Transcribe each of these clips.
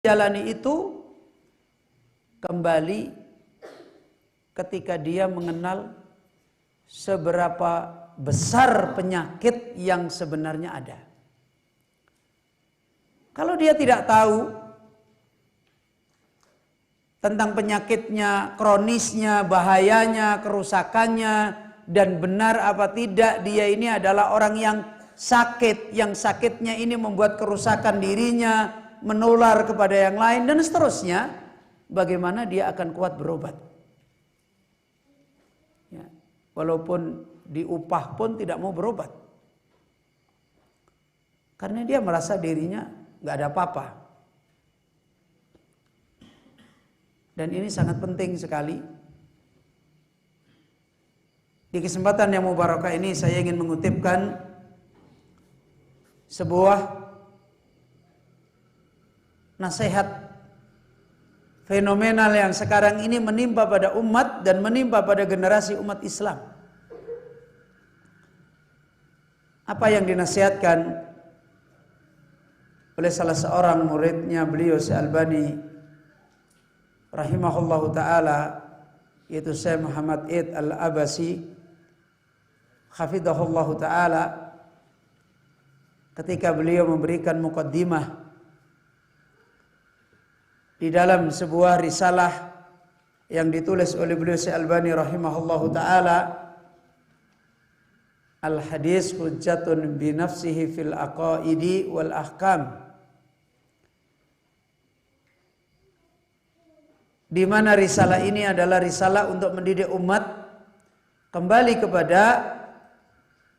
jalani itu kembali ketika dia mengenal seberapa besar penyakit yang sebenarnya ada. Kalau dia tidak tahu tentang penyakitnya, kronisnya, bahayanya, kerusakannya, dan benar apa tidak dia ini adalah orang yang sakit, yang sakitnya ini membuat kerusakan dirinya, menular kepada yang lain, dan seterusnya, bagaimana dia akan kuat berobat? Ya, walaupun diupah pun tidak mau berobat. Karena dia merasa dirinya nggak ada apa-apa. Dan ini sangat penting sekali. Di kesempatan yang mubarakah ini saya ingin mengutipkan sebuah nasihat fenomenal yang sekarang ini menimpa pada umat dan menimpa pada generasi umat Islam. Apa yang dinasihatkan oleh salah seorang muridnya beliau Syekh Albani rahimahullahu taala, yaitu Syekh Muhammad Id Al-Abasi hafidhahullahu taala, ketika beliau memberikan muqaddimah di dalam sebuah risalah yang ditulis oleh beliau Syekh Albani rahimahullahu taala, Al-Hadis Hujjatun bi nafsihi fil aqaidi wal ahkam, di mana risalah ini adalah risalah untuk mendidik umat kembali kepada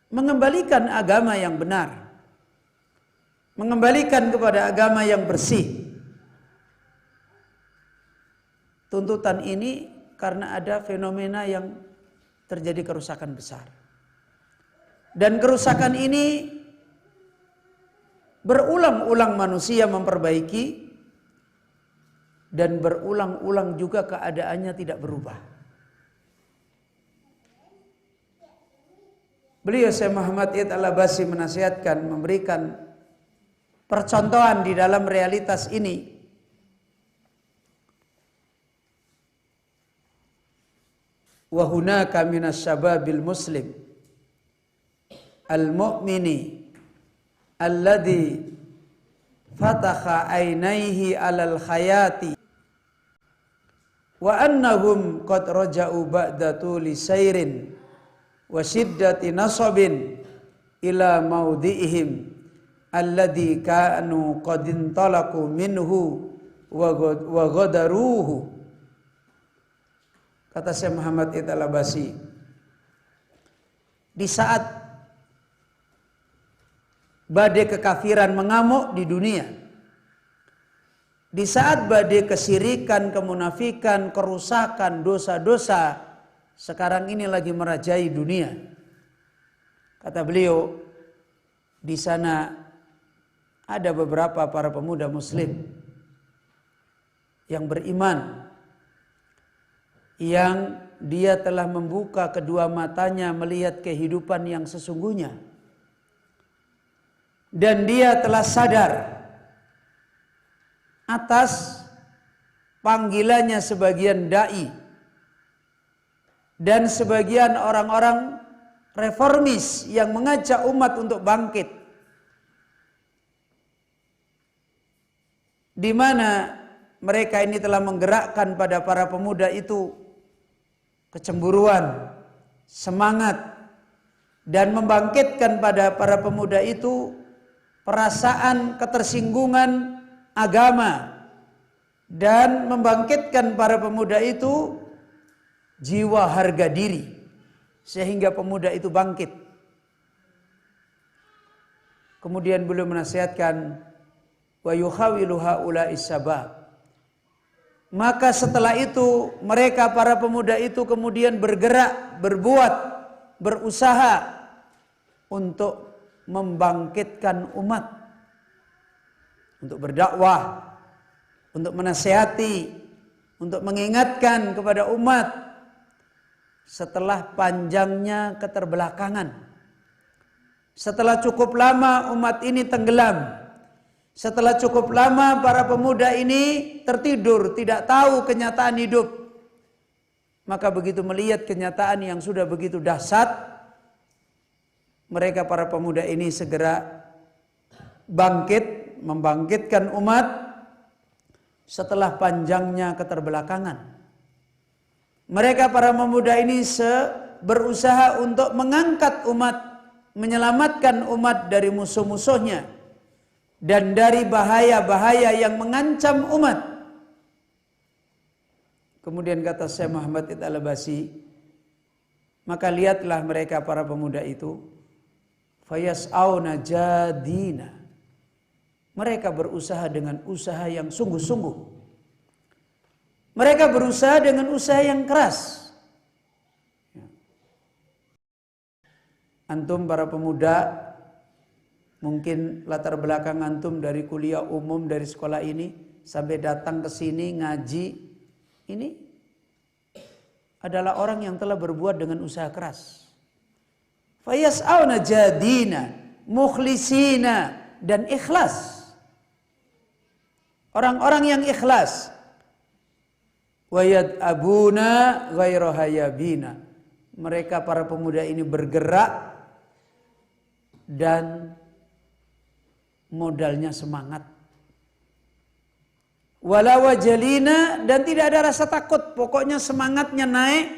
mengembalikan agama yang benar, mengembalikan kepada agama yang bersih. Tuntutan ini karena ada fenomena yang terjadi kerusakan besar. Dan kerusakan ini berulang-ulang manusia memperbaiki, dan berulang-ulang juga keadaannya tidak berubah. Beliau Syekh Muhammad Id Al-Abasi menasihatkan, memberikan percontohan di dalam realitas ini. Wa hunaka minas syababil muslim al-mu'mini alladhi fatakha ainaihi alal khayati wa annahum qad raja'u ba'da tuli sayrin wa shiddati nasabin ila maudhi'ihim alladhi kanu qad intalaqu minhu wa ghadaruhu. Kata Syekh Muhammad Id Al-Abasi, di saat badai kekafiran mengamuk di dunia, di saat badai kesyirikan, kemunafikan, kerusakan, dosa-dosa sekarang ini lagi merajai dunia, kata beliau, di sana ada beberapa para pemuda muslim yang beriman, yang dia telah membuka kedua matanya melihat kehidupan yang sesungguhnya, dan dia telah sadar atas panggilannya sebagian dai dan sebagian orang-orang reformis yang mengajak umat untuk bangkit, di mana mereka ini telah menggerakkan pada para pemuda itu kecemburuan, semangat, dan membangkitkan pada para pemuda itu perasaan ketersinggungan agama, dan membangkitkan para pemuda itu jiwa harga diri, sehingga pemuda itu bangkit. Kemudian beliau menasihatkan, wa yukhawilu haula'is sabab. Maka setelah itu mereka para pemuda itu kemudian bergerak, berbuat, berusaha untuk membangkitkan umat, untuk berdakwah, untuk menasihati, untuk mengingatkan kepada umat setelah panjangnya keterbelakangan. Setelah cukup lama umat ini tenggelam, Setelah cukup lama para pemuda ini tertidur, tidak tahu kenyataan hidup. Maka begitu melihat kenyataan yang sudah begitu dahsyat, mereka para pemuda ini segera bangkit, membangkitkan umat setelah panjangnya keterbelakangan. Mereka para pemuda ini berusaha untuk mengangkat umat, menyelamatkan umat dari musuh-musuhnya dan dari bahaya-bahaya yang mengancam umat. Kemudian kata Syekh Muhammad Al-Abbasi, maka lihatlah mereka para pemuda itu, fayas'auna jadina. Mereka berusaha dengan usaha yang sungguh-sungguh. Mereka berusaha dengan usaha yang keras. Antum para pemuda, mungkin latar belakang antum dari kuliah umum dari sekolah ini sampai datang ke sini ngaji, ini adalah orang yang telah berbuat dengan usaha keras. Fayas'auna jadina, mukhlisina, dan ikhlas. Orang-orang yang ikhlas. Wayad abuna ghairohayabina. Mereka para pemuda ini bergerak dan modalnya semangat. Wala wajalina, dan tidak ada rasa takut. Pokoknya semangatnya naik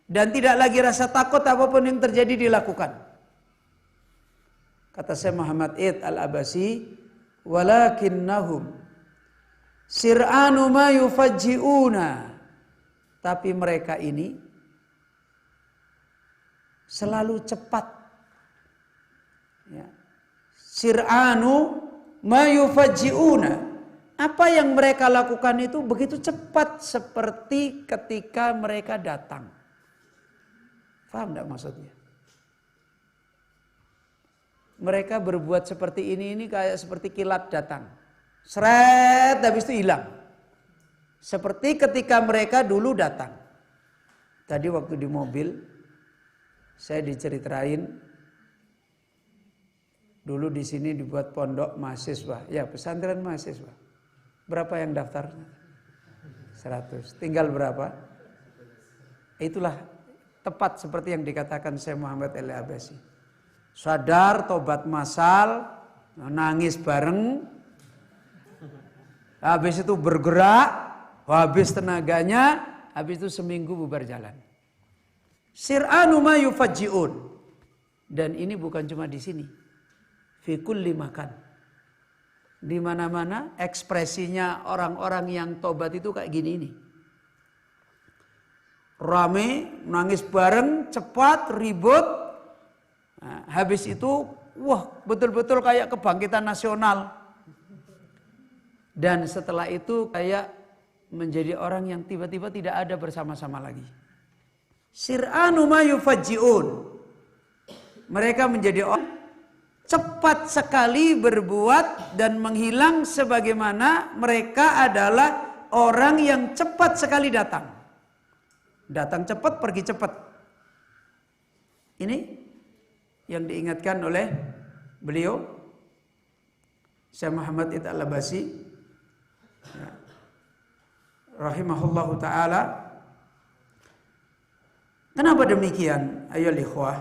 dan tidak lagi rasa takut apapun yang terjadi dilakukan. Kata Syekh Muhammad Al-Abbasi, walakinnahum sir'anu ma yufajji'una. Tapi mereka ini selalu cepat. Ya. Sir'anu ma yufajji'una. Apa yang mereka lakukan itu begitu cepat seperti ketika mereka datang. Paham enggak maksudnya? Mereka berbuat seperti ini kayak seperti kilat datang. Seret, habis itu hilang. Seperti ketika mereka dulu datang. Tadi waktu di mobil, saya diceritain, dulu di sini dibuat pondok mahasiswa, ya pesantren mahasiswa. Berapa yang daftar? 100. Tinggal berapa? Itulah tepat seperti yang dikatakan Syekh Muhammad Al-Abbasi. Sadar, tobat massal, nangis bareng, habis itu bergerak, habis tenaganya, habis itu seminggu bubar jalan. Sir'anu ma yufajji'un. Dan ini bukan cuma di sini. Fi kulli makan. Di mana-mana ekspresinya orang-orang yang tobat itu kayak gini ini. Rame, nangis bareng, cepat, ribut. Nah, habis itu, wah betul-betul kayak kebangkitan nasional. Dan setelah itu kayak menjadi orang yang tiba-tiba tidak ada bersama-sama lagi. Sir'anu ma yufajji'un. Mereka menjadi orang cepat sekali berbuat dan menghilang sebagaimana mereka adalah orang yang cepat sekali datang. Datang cepat, pergi cepat. Ini yang diingatkan oleh beliau Syekh Muhammad Al-Abbasi ya, rahimahullahu ta'ala. Kenapa demikian? Ayolah ikhwah.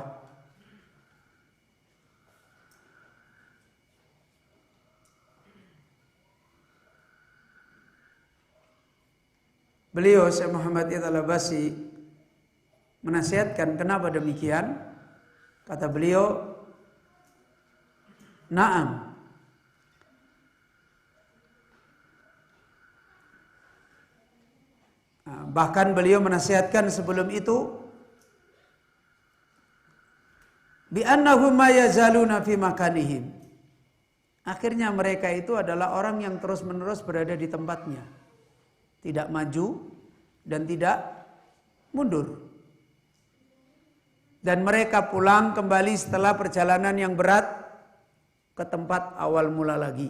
Beliau Syekh Muhammad Al-Abbasi menasihatkan kenapa demikian. Kata beliau, na'am. Bahkan beliau menasihatkan sebelum itu, bi annahum ma yazaluna fi makanihim. Akhirnya mereka itu adalah orang yang terus-menerus berada di tempatnya. Tidak maju dan tidak mundur. Dan mereka pulang kembali setelah perjalanan yang berat ke tempat awal mula lagi.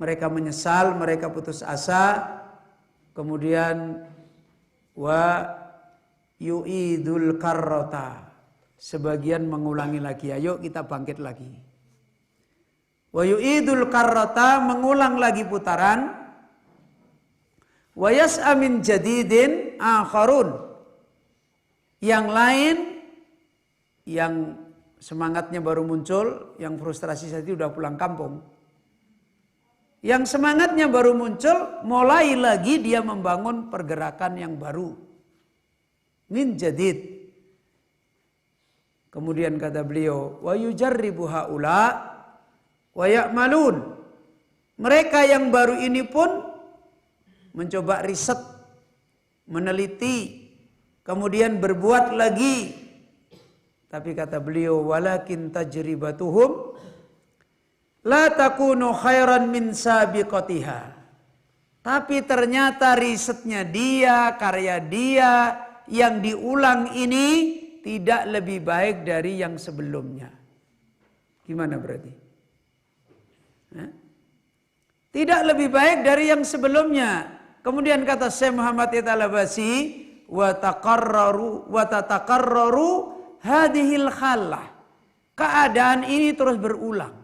Mereka menyesal, mereka putus asa, kemudian wa yu'idul karrota. Sebagian mengulangi lagi, ayo kita bangkit lagi. Wa yu'idul karrata, mengulang lagi putaran. Wa yas'a min jadidin akharun. Yang lain yang semangatnya baru muncul, yang frustrasi saja udah pulang kampung. Yang semangatnya baru muncul, mulai lagi dia membangun pergerakan yang baru. Min jadid. Kemudian kata beliau, wa yujarribu haula wa ya'malun. Mereka yang baru ini pun mencoba riset, meneliti, kemudian berbuat lagi. Tapi kata beliau, walakin tajribatuhum la takunu khairan min sabiqatiha. Tapi ternyata risetnya dia, karya dia yang diulang ini tidak lebih baik dari yang sebelumnya. Gimana berarti? Tidak lebih baik dari yang sebelumnya. Kemudian kata Syekh Muhammad Al-Abbasi, wa tatakarraru hadhil khallah. Keadaan ini terus berulang.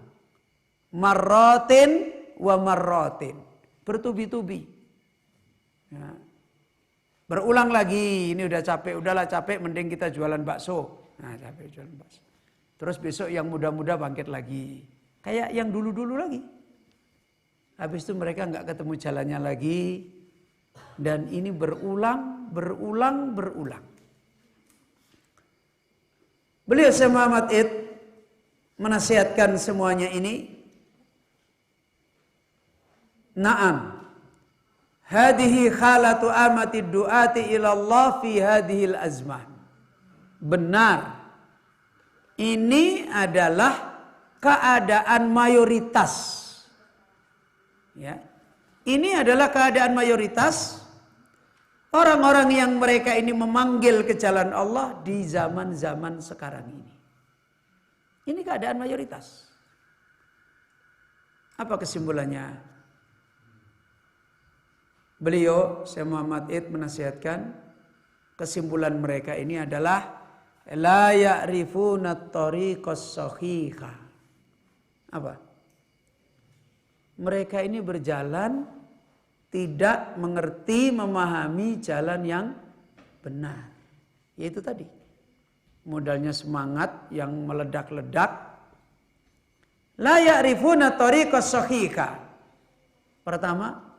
Marratin wa marratin. Bertubi-tubi. Ya. Berulang lagi, ini udah capek, udahlah capek, mending kita jualan bakso. Nah, capek jualan bakso. Terus besok yang muda-muda bangkit lagi. Kayak yang dulu-dulu lagi. Habis itu mereka nggak ketemu jalannya lagi. Dan ini berulang. Beliau Syekh Muhammad Id menasihatkan semuanya ini. Naam. Hadihi khalatu amati du'ati ilallah fi hadihil azman. Benar. Ini adalah keadaan mayoritas. Ya. Ini adalah keadaan mayoritas orang-orang yang mereka ini memanggil ke jalan Allah di zaman-zaman sekarang ini. Ini keadaan mayoritas. Apa kesimpulannya? Beliau, Syekh Muhammad Id menasihatkan, kesimpulan mereka ini adalah la ya'rifuna at-tariqas sahiha. Apa? Mereka ini berjalan tidak mengerti, memahami jalan yang benar. Yaitu tadi. Modalnya semangat yang meledak-ledak. La ya'rifuna at-tariqas sahiha. Pertama,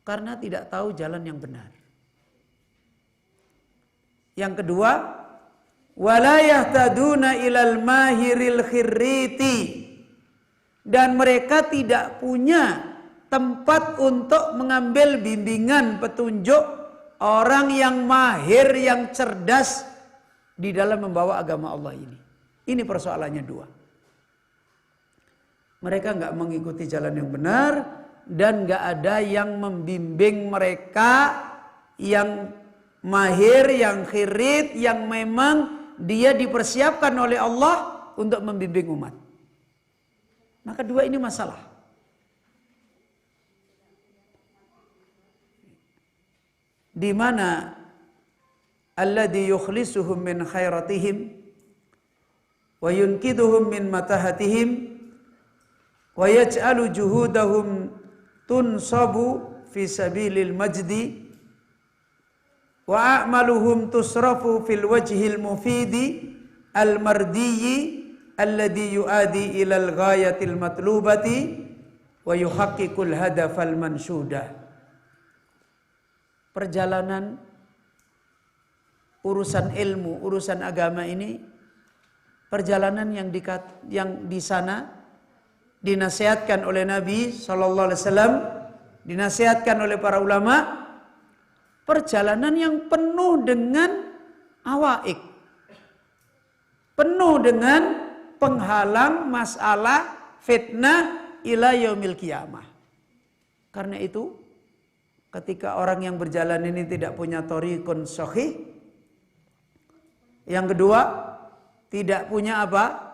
karena tidak tahu jalan yang benar. Yang kedua, wala yahtaduna ilal mahiril khirriti. Dan mereka tidak punya tempat untuk mengambil bimbingan, petunjuk orang yang mahir, yang cerdas di dalam membawa agama Allah ini. Ini persoalannya dua. Mereka nggak mengikuti jalan yang benar. Dan gak ada yang membimbing mereka yang mahir, yang khirit, yang memang dia dipersiapkan oleh Allah untuk membimbing umat. Maka dua ini masalah. Di mana alladhi yukhlisuhum min khairatihim wa yunkiduhum min matahatihim wa yaj'alu juhudahum tunsabu fi sabilil majdi wa a'maluhum tusrafu fil wajhil mufidi al mardiyyi alladhi yuadi ilal ghayatil matlubati wa yuhaqqiqul hadafal manshuda. Perjalanan urusan ilmu, urusan agama ini perjalanan yang di sana dinasihatkan oleh Nabi SAW, dinasihatkan oleh para ulama, perjalanan yang penuh dengan awaik, penuh dengan penghalang, masalah, fitnah ila yaumil qiyamah. Karena itu, ketika orang yang berjalan ini tidak punya thariqun sahih, yang kedua, tidak punya apa?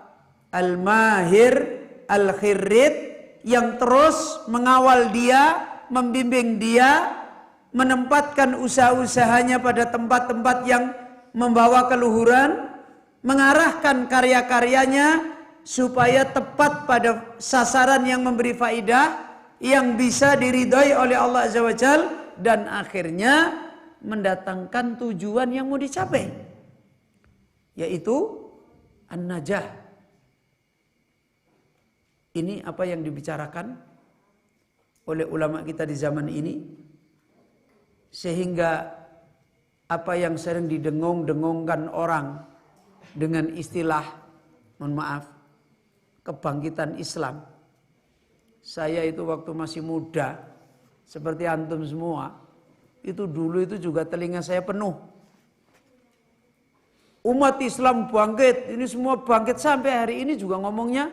Al-mahir, al-khirrit, yang terus mengawal dia, membimbing dia, menempatkan usaha-usahanya pada tempat-tempat yang membawa keluhuran, mengarahkan karya-karyanya supaya tepat pada sasaran yang memberi faidah, yang bisa diridhoi oleh Allah Azza wa Jalla, dan akhirnya mendatangkan tujuan yang mau dicapai, yaitu an-najah. Ini apa yang dibicarakan oleh ulama kita di zaman ini, sehingga apa yang sering didengung-dengungkan orang dengan istilah, mohon maaf, kebangkitan Islam. Saya itu waktu masih muda, seperti antum semua, itu dulu itu juga telinga saya penuh. Umat Islam bangkit, ini semua bangkit, sampai hari ini juga ngomongnya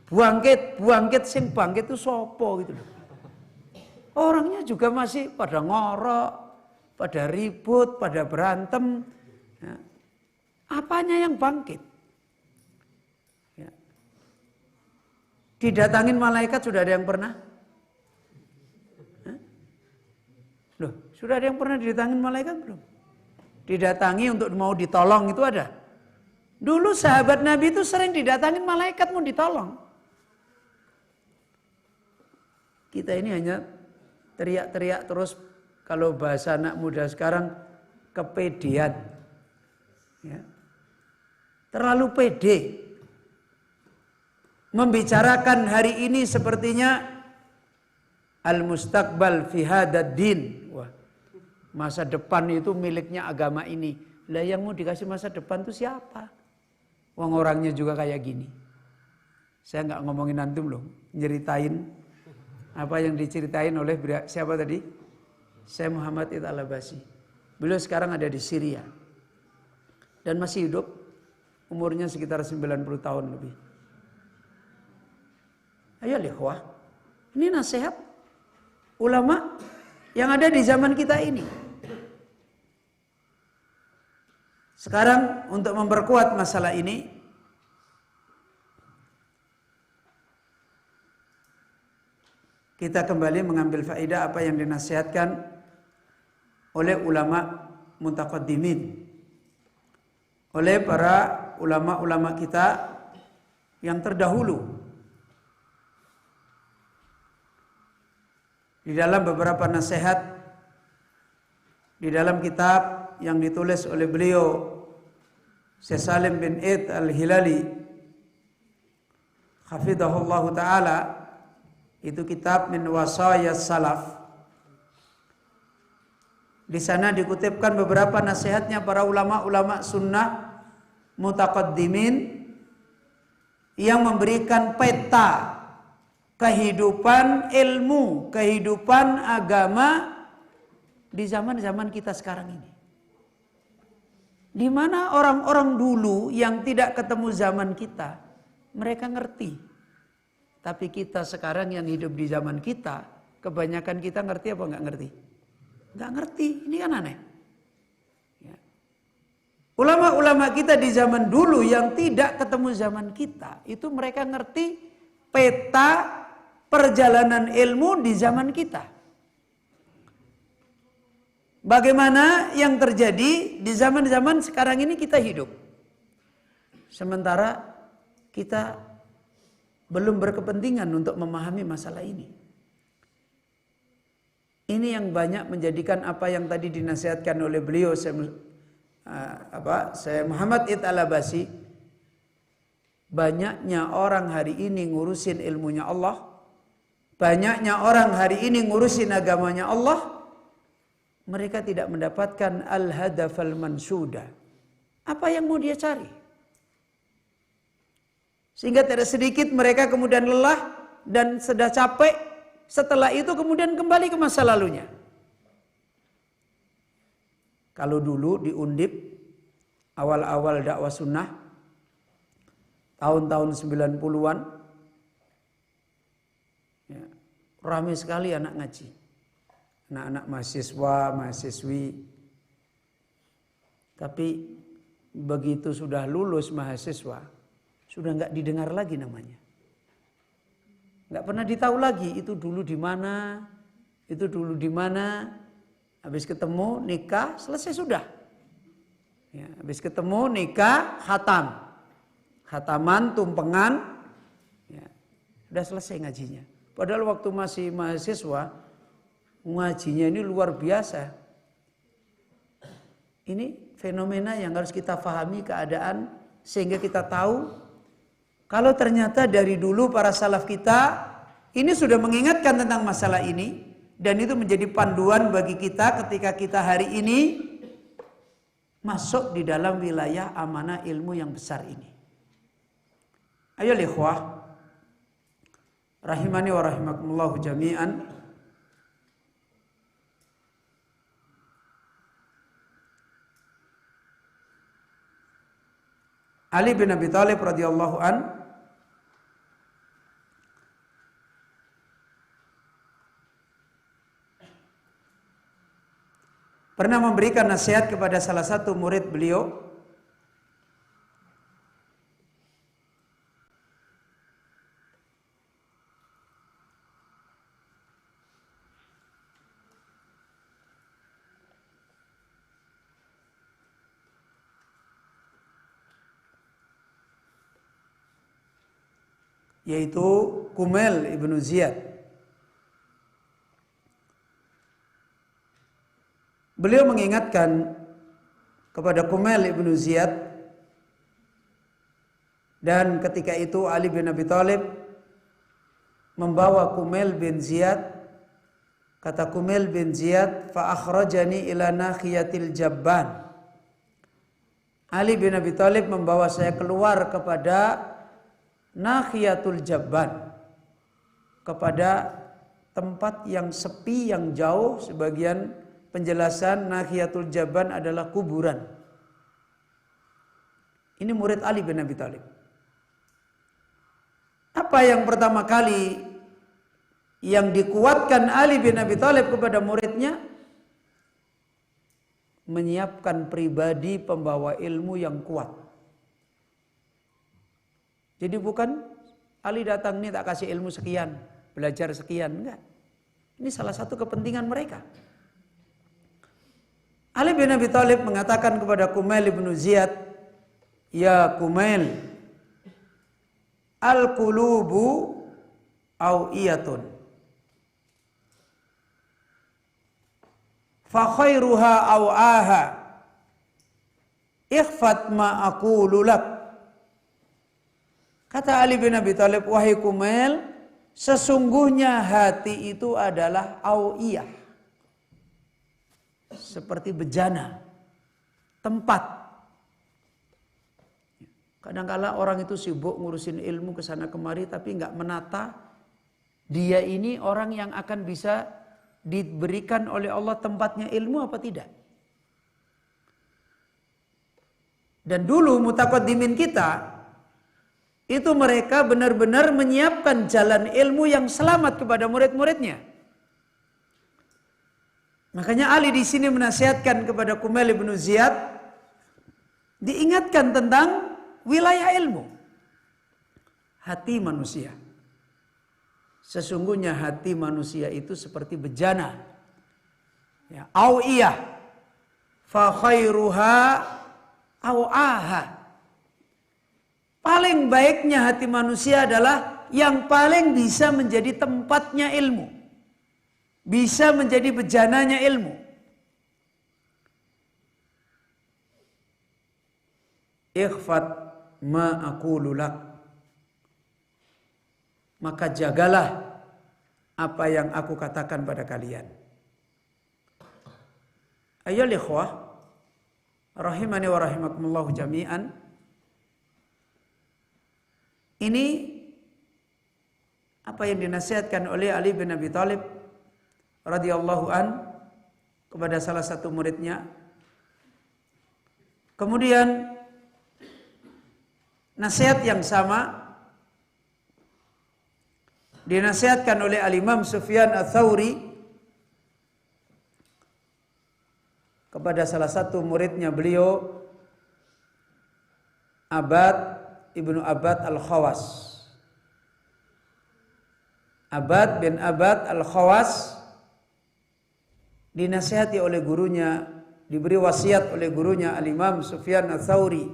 bangkit, bangkit, sing bangkit itu sopo gitu. Orangnya juga masih pada ngorok, pada ribut, pada berantem. Ya. Apanya yang bangkit? Didatangin malaikat sudah ada yang pernah? Loh, sudah ada yang pernah didatangin malaikat belum? Didatangi untuk mau ditolong itu ada. Dulu sahabat Nabi itu sering didatangin malaikat mau ditolong. Kita ini hanya teriak-teriak terus, kalau bahasa anak muda sekarang kepedean. Ya. Terlalu pede. Membicarakan hari ini sepertinya al-mustaqbal fi hadad din. Wah, masa depan itu miliknya agama ini. Lah yang mau dikasih masa depan itu siapa? Wong orangnya juga kayak gini. Saya nggak ngomongin antum loh, nyeritain apa yang diceritain oleh siapa tadi? Syekh Muhammad Id Al-Abbasi. Beliau sekarang ada di Syria dan masih hidup, umurnya sekitar 90 tahun lebih. Ayo ikhwah, ini nasihat ulama yang ada di zaman kita ini. Sekarang untuk memperkuat masalah ini, kita kembali mengambil faedah apa yang dinasihatkan oleh ulama mutaqaddimin, oleh para ulama-ulama kita yang terdahulu. Di dalam beberapa nasihat di dalam kitab yang ditulis oleh beliau Syekh Salim bin Eid Al-Hilali hafidhahullah ta'ala, itu kitab Min Wasayas Salaf. Di sana dikutipkan beberapa nasihatnya para ulama-ulama sunnah mutaqaddimin yang memberikan peta kehidupan ilmu, kehidupan agama di zaman-zaman kita sekarang ini. Di mana orang-orang dulu yang tidak ketemu zaman kita, mereka ngerti. Tapi kita sekarang yang hidup di zaman kita, kebanyakan kita ngerti apa nggak ngerti? Nggak ngerti, ini kan aneh. Ya. Ulama-ulama kita di zaman dulu yang tidak ketemu zaman kita, itu mereka ngerti peta perjalanan ilmu di zaman kita. Bagaimana yang terjadi di zaman-zaman sekarang ini kita hidup. Sementara kita belum berkepentingan untuk memahami masalah ini. Ini yang banyak menjadikan apa yang tadi dinasihatkan oleh beliau Syekh Muhammad Id Al-Abbasi. Banyaknya orang hari ini ngurusin ilmunya Allah. Banyaknya orang hari ini ngurusin agamanya Allah. Mereka tidak mendapatkan al-hadafal mansuda. Apa yang mau dia cari? Sehingga tidak sedikit mereka kemudian lelah dan sudah capek. Setelah itu kemudian kembali ke masa lalunya. Kalau dulu di Undip, awal-awal dakwah sunnah, tahun-tahun 90-an, ya, ramai sekali anak ngaji. Anak-anak mahasiswa, mahasiswi. Tapi begitu sudah lulus mahasiswa, sudah nggak didengar lagi namanya. Nggak pernah ditahu lagi itu dulu di mana, itu dulu di mana. Habis ketemu nikah selesai sudah. Ya, habis ketemu nikah khatam. khataman, tumpengan, ya, udah selesai ngajinya. Padahal waktu masih mahasiswa, ngajinya ini luar biasa. Ini fenomena yang harus kita pahami keadaan, sehingga kita tahu kalau ternyata dari dulu para salaf kita ini sudah mengingatkan tentang masalah ini, dan itu menjadi panduan bagi kita ketika kita hari ini masuk di dalam wilayah amanah ilmu yang besar ini. Ayo ikhwah, rahimani wa rahimakumullah jami'an. Ali bin Abi Thalib radhiyallahu an pernah memberikan nasihat kepada salah satu murid beliau, yaitu Kumail ibnu Ziyad. Beliau mengingatkan kepada Kumail ibnu Ziyad, dan ketika itu Ali bin Abi Thalib membawa Kumail bin Ziyad. Kata Kumail bin Ziyad, fa akhrajani ila nakhiyatil Jabban. Ali bin Abi Thalib membawa saya keluar kepada Nakhiyatul Jabban, kepada tempat yang sepi, yang jauh. Sebagian penjelasan Nakhiyatul Jabban adalah kuburan. Ini murid Ali bin Abi Thalib. Apa yang pertama kali yang dikuatkan Ali bin Abi Thalib kepada muridnya? Menyiapkan pribadi pembawa ilmu yang kuat. Jadi bukan Ali datang nih tak kasih ilmu sekian, belajar sekian, enggak. Ini salah satu kepentingan mereka. Ali bin Abi Thalib mengatakan kepada Kumail bin Ziyad, ya Kumail, al-qulubu aw'iyatun, fa khairuha aw'aha, ikhfat ma aqulu lak. Kata Ali bin Abi Thalib, wahai Kumail, sesungguhnya hati itu adalah awiyah, seperti bejana, tempat. Kadang-kala orang itu sibuk ngurusin ilmu kesana kemari, tapi nggak menata dia ini orang yang akan bisa diberikan oleh Allah tempatnya ilmu apa tidak. Dan dulu mutaqaddimin kita itu mereka benar-benar menyiapkan jalan ilmu yang selamat kepada murid-muridnya. Makanya Ali di sini menasihatkan kepada Kumail bin Ziyad, diingatkan tentang wilayah ilmu. Hati manusia. Sesungguhnya hati manusia itu seperti bejana. Ya, awiyah. Fa khairuha aw'aha. Paling baiknya hati manusia adalah yang paling bisa menjadi tempatnya ilmu. Bisa menjadi bejananya ilmu. Ikhfat ma aqulu lak. Maka jagalah apa yang aku katakan pada kalian. Ayyuhal ikhwah, rahimani wa rahimakumullah jami'an. Ini apa yang dinasihatkan oleh Ali bin Abi Thalib radhiyallahu an kepada salah satu muridnya. Kemudian nasihat yang sama dinasihatkan oleh Al-Imam Sufyan Ats-Tsauri kepada salah satu muridnya beliau, Abad Ibnu Abad Al-Khawas. Abad bin Abad Al-Khawas dinasihati oleh gurunya, diberi wasiat oleh gurunya Al-Imam Sufyan Ats-Tsauri.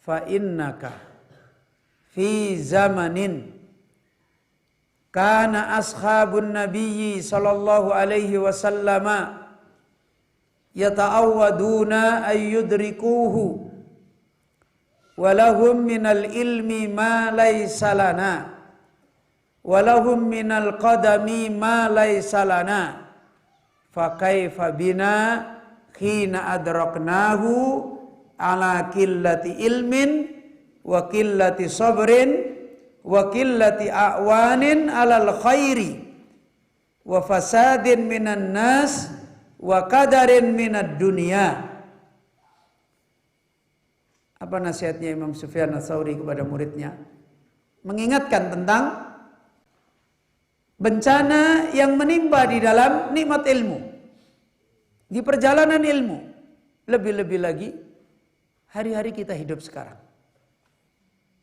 fa innaka fi zamanin kana ashabun nabiyyi sallallahu alaihi wasallama yata'awwaduna ay yudrikuhu walahum minal ilmi ma laysa lana walahum minal qadami ma laysa lana fa kaifa bina khina adraknahu ala qillati ilmin wa qillati sabrin wa qillati a'wanin alal khairi wa fasadin minan nas wa qadarin minad dunya. Apa nasihatnya Imam Sufyan Ats-Tsauri kepada muridnya? Mengingatkan tentang bencana yang menimpa di dalam nikmat ilmu, di perjalanan ilmu. Lebih-lebih lagi hari-hari kita hidup sekarang.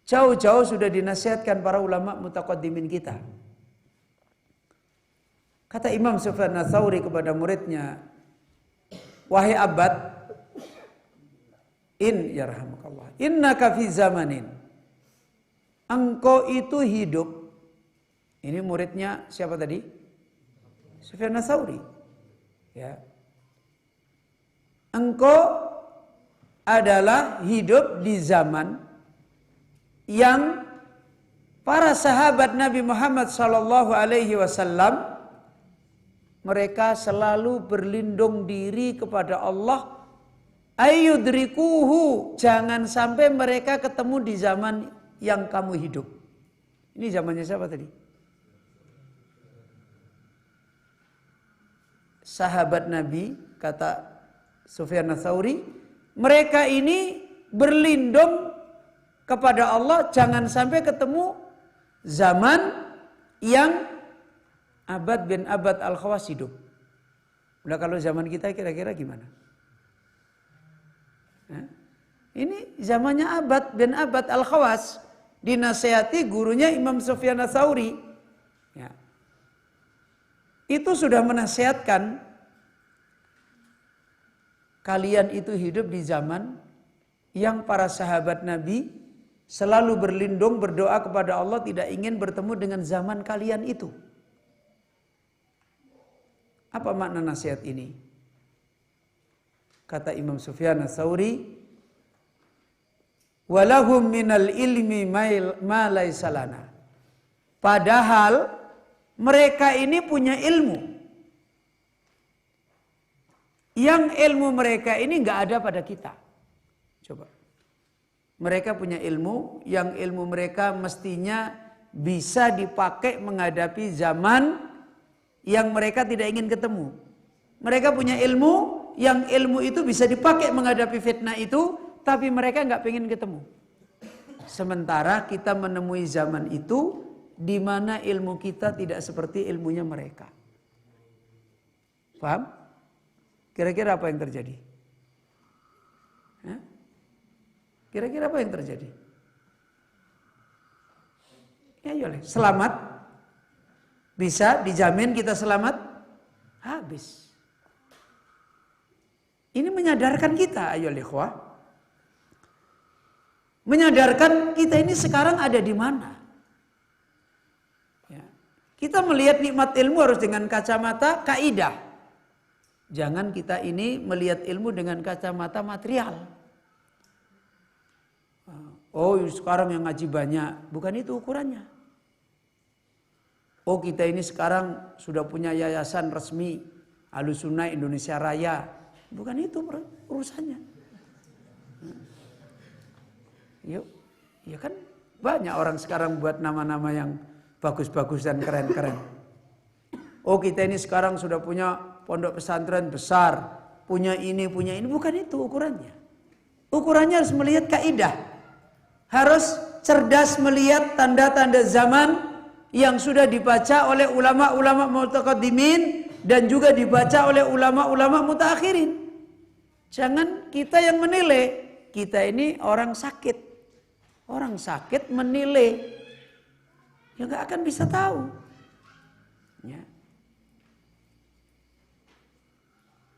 Jauh-jauh sudah dinasihatkan para ulama mutaqaddimin kita. Kata Imam Sufyan Ats-Tsauri kepada muridnya, wahai abad, yarhamukallah, innaka fi zamanin, engkau itu hidup. Ini muridnya siapa tadi? Sufyan Ats-Tsauri. Ya. Engkau adalah hidup di zaman yang para sahabat Nabi Muhammad sallallahu alaihi wasallam mereka selalu berlindung diri kepada Allah, ayyudrikuhu, jangan sampai mereka ketemu di zaman yang kamu hidup. Ini zamannya siapa tadi? Sahabat Nabi, kata Sufyan Ats-Tsauri, mereka ini berlindung kepada Allah jangan sampai ketemu zaman yang Abad bin Abad Al-Khawas hidup. Udah kalau zaman kita kira-kira gimana? Ini zamannya Abad bin Abad Al-Khawas, dinasihati gurunya Imam Sufyan Ats-Tsauri. Ya. Itu sudah menasihatkan, kalian itu hidup di zaman yang para sahabat Nabi selalu berlindung berdoa kepada Allah tidak ingin bertemu dengan zaman kalian itu. Apa makna nasihat ini? Kata Imam Sufyan Ats-Tsauri, walahum minal ilmi ma laysa lana. Padahal mereka ini punya ilmu yang ilmu mereka ini enggak ada pada kita. Coba. Mereka punya ilmu yang ilmu mereka mestinya bisa dipakai menghadapi zaman yang mereka tidak ingin ketemu. Mereka punya ilmu yang ilmu itu bisa dipakai menghadapi fitnah itu, tapi mereka nggak pengen ketemu. Sementara kita menemui zaman itu di mana ilmu kita tidak seperti ilmunya mereka. Paham? Kira-kira apa yang terjadi? Kira-kira apa yang terjadi? Ya yoleh, selamat? Bisa dijamin kita selamat? Habis. Ini menyadarkan kita, ayo ikhwah. Menyadarkan kita ini sekarang ada di mana. Ya. Kita melihat nikmat ilmu harus dengan kacamata kaidah. Jangan kita ini melihat ilmu dengan kacamata material. Oh sekarang yang ngaji banyak, bukan itu ukurannya. Oh kita ini sekarang sudah punya yayasan resmi Ahlussunnah Indonesia Raya, bukan itu urusannya. Yuk, ya kan banyak orang sekarang buat nama-nama yang bagus-bagus dan keren-keren. Oh kita ini sekarang sudah punya pondok pesantren besar, punya ini, bukan itu ukurannya. Ukurannya harus melihat kaidah. Harus cerdas melihat tanda-tanda zaman yang sudah dibaca oleh ulama-ulama mutaqaddimin dan juga dibaca oleh ulama-ulama mutaakhirin. Jangan kita yang menilai. Kita ini orang sakit. Orang sakit menilai. Ya gak akan bisa tahu. Ya.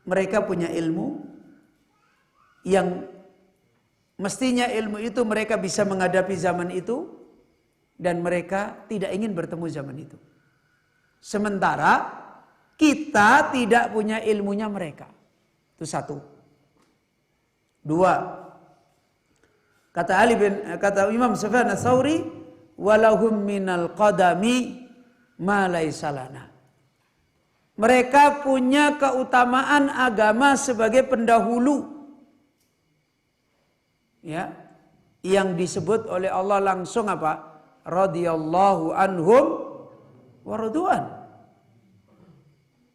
Mereka punya ilmu yang Mestinya ilmu itu mereka bisa menghadapi zaman itu dan mereka tidak ingin bertemu zaman itu. Sementara kita tidak punya ilmunya mereka. Itu satu. Dua. Kata Imam Sufyan Ats-Tsauri, walahum minal qadami ma laisa lana. Mereka punya keutamaan agama sebagai pendahulu. Ya, yang disebut oleh Allah langsung apa? Radhiyallahu anhum wa radu'an.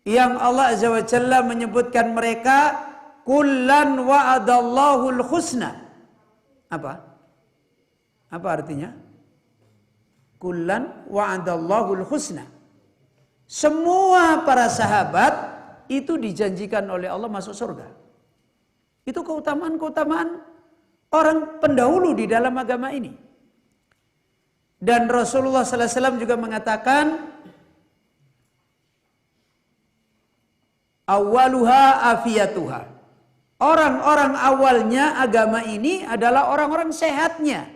Yang Allah Azza wa Jalla menyebutkan mereka kullan wa'adallahul husna. Apa? Apa artinya? Kullan wa'adallahul husna. Semua para sahabat itu dijanjikan oleh Allah masuk surga. Itu keutamaan-keutamaan orang pendahulu di dalam agama ini. Dan Rasulullah sallallahu alaihi wasallam juga mengatakan awwaluha afiyatuha. Orang-orang awalnya agama ini adalah orang-orang sehatnya.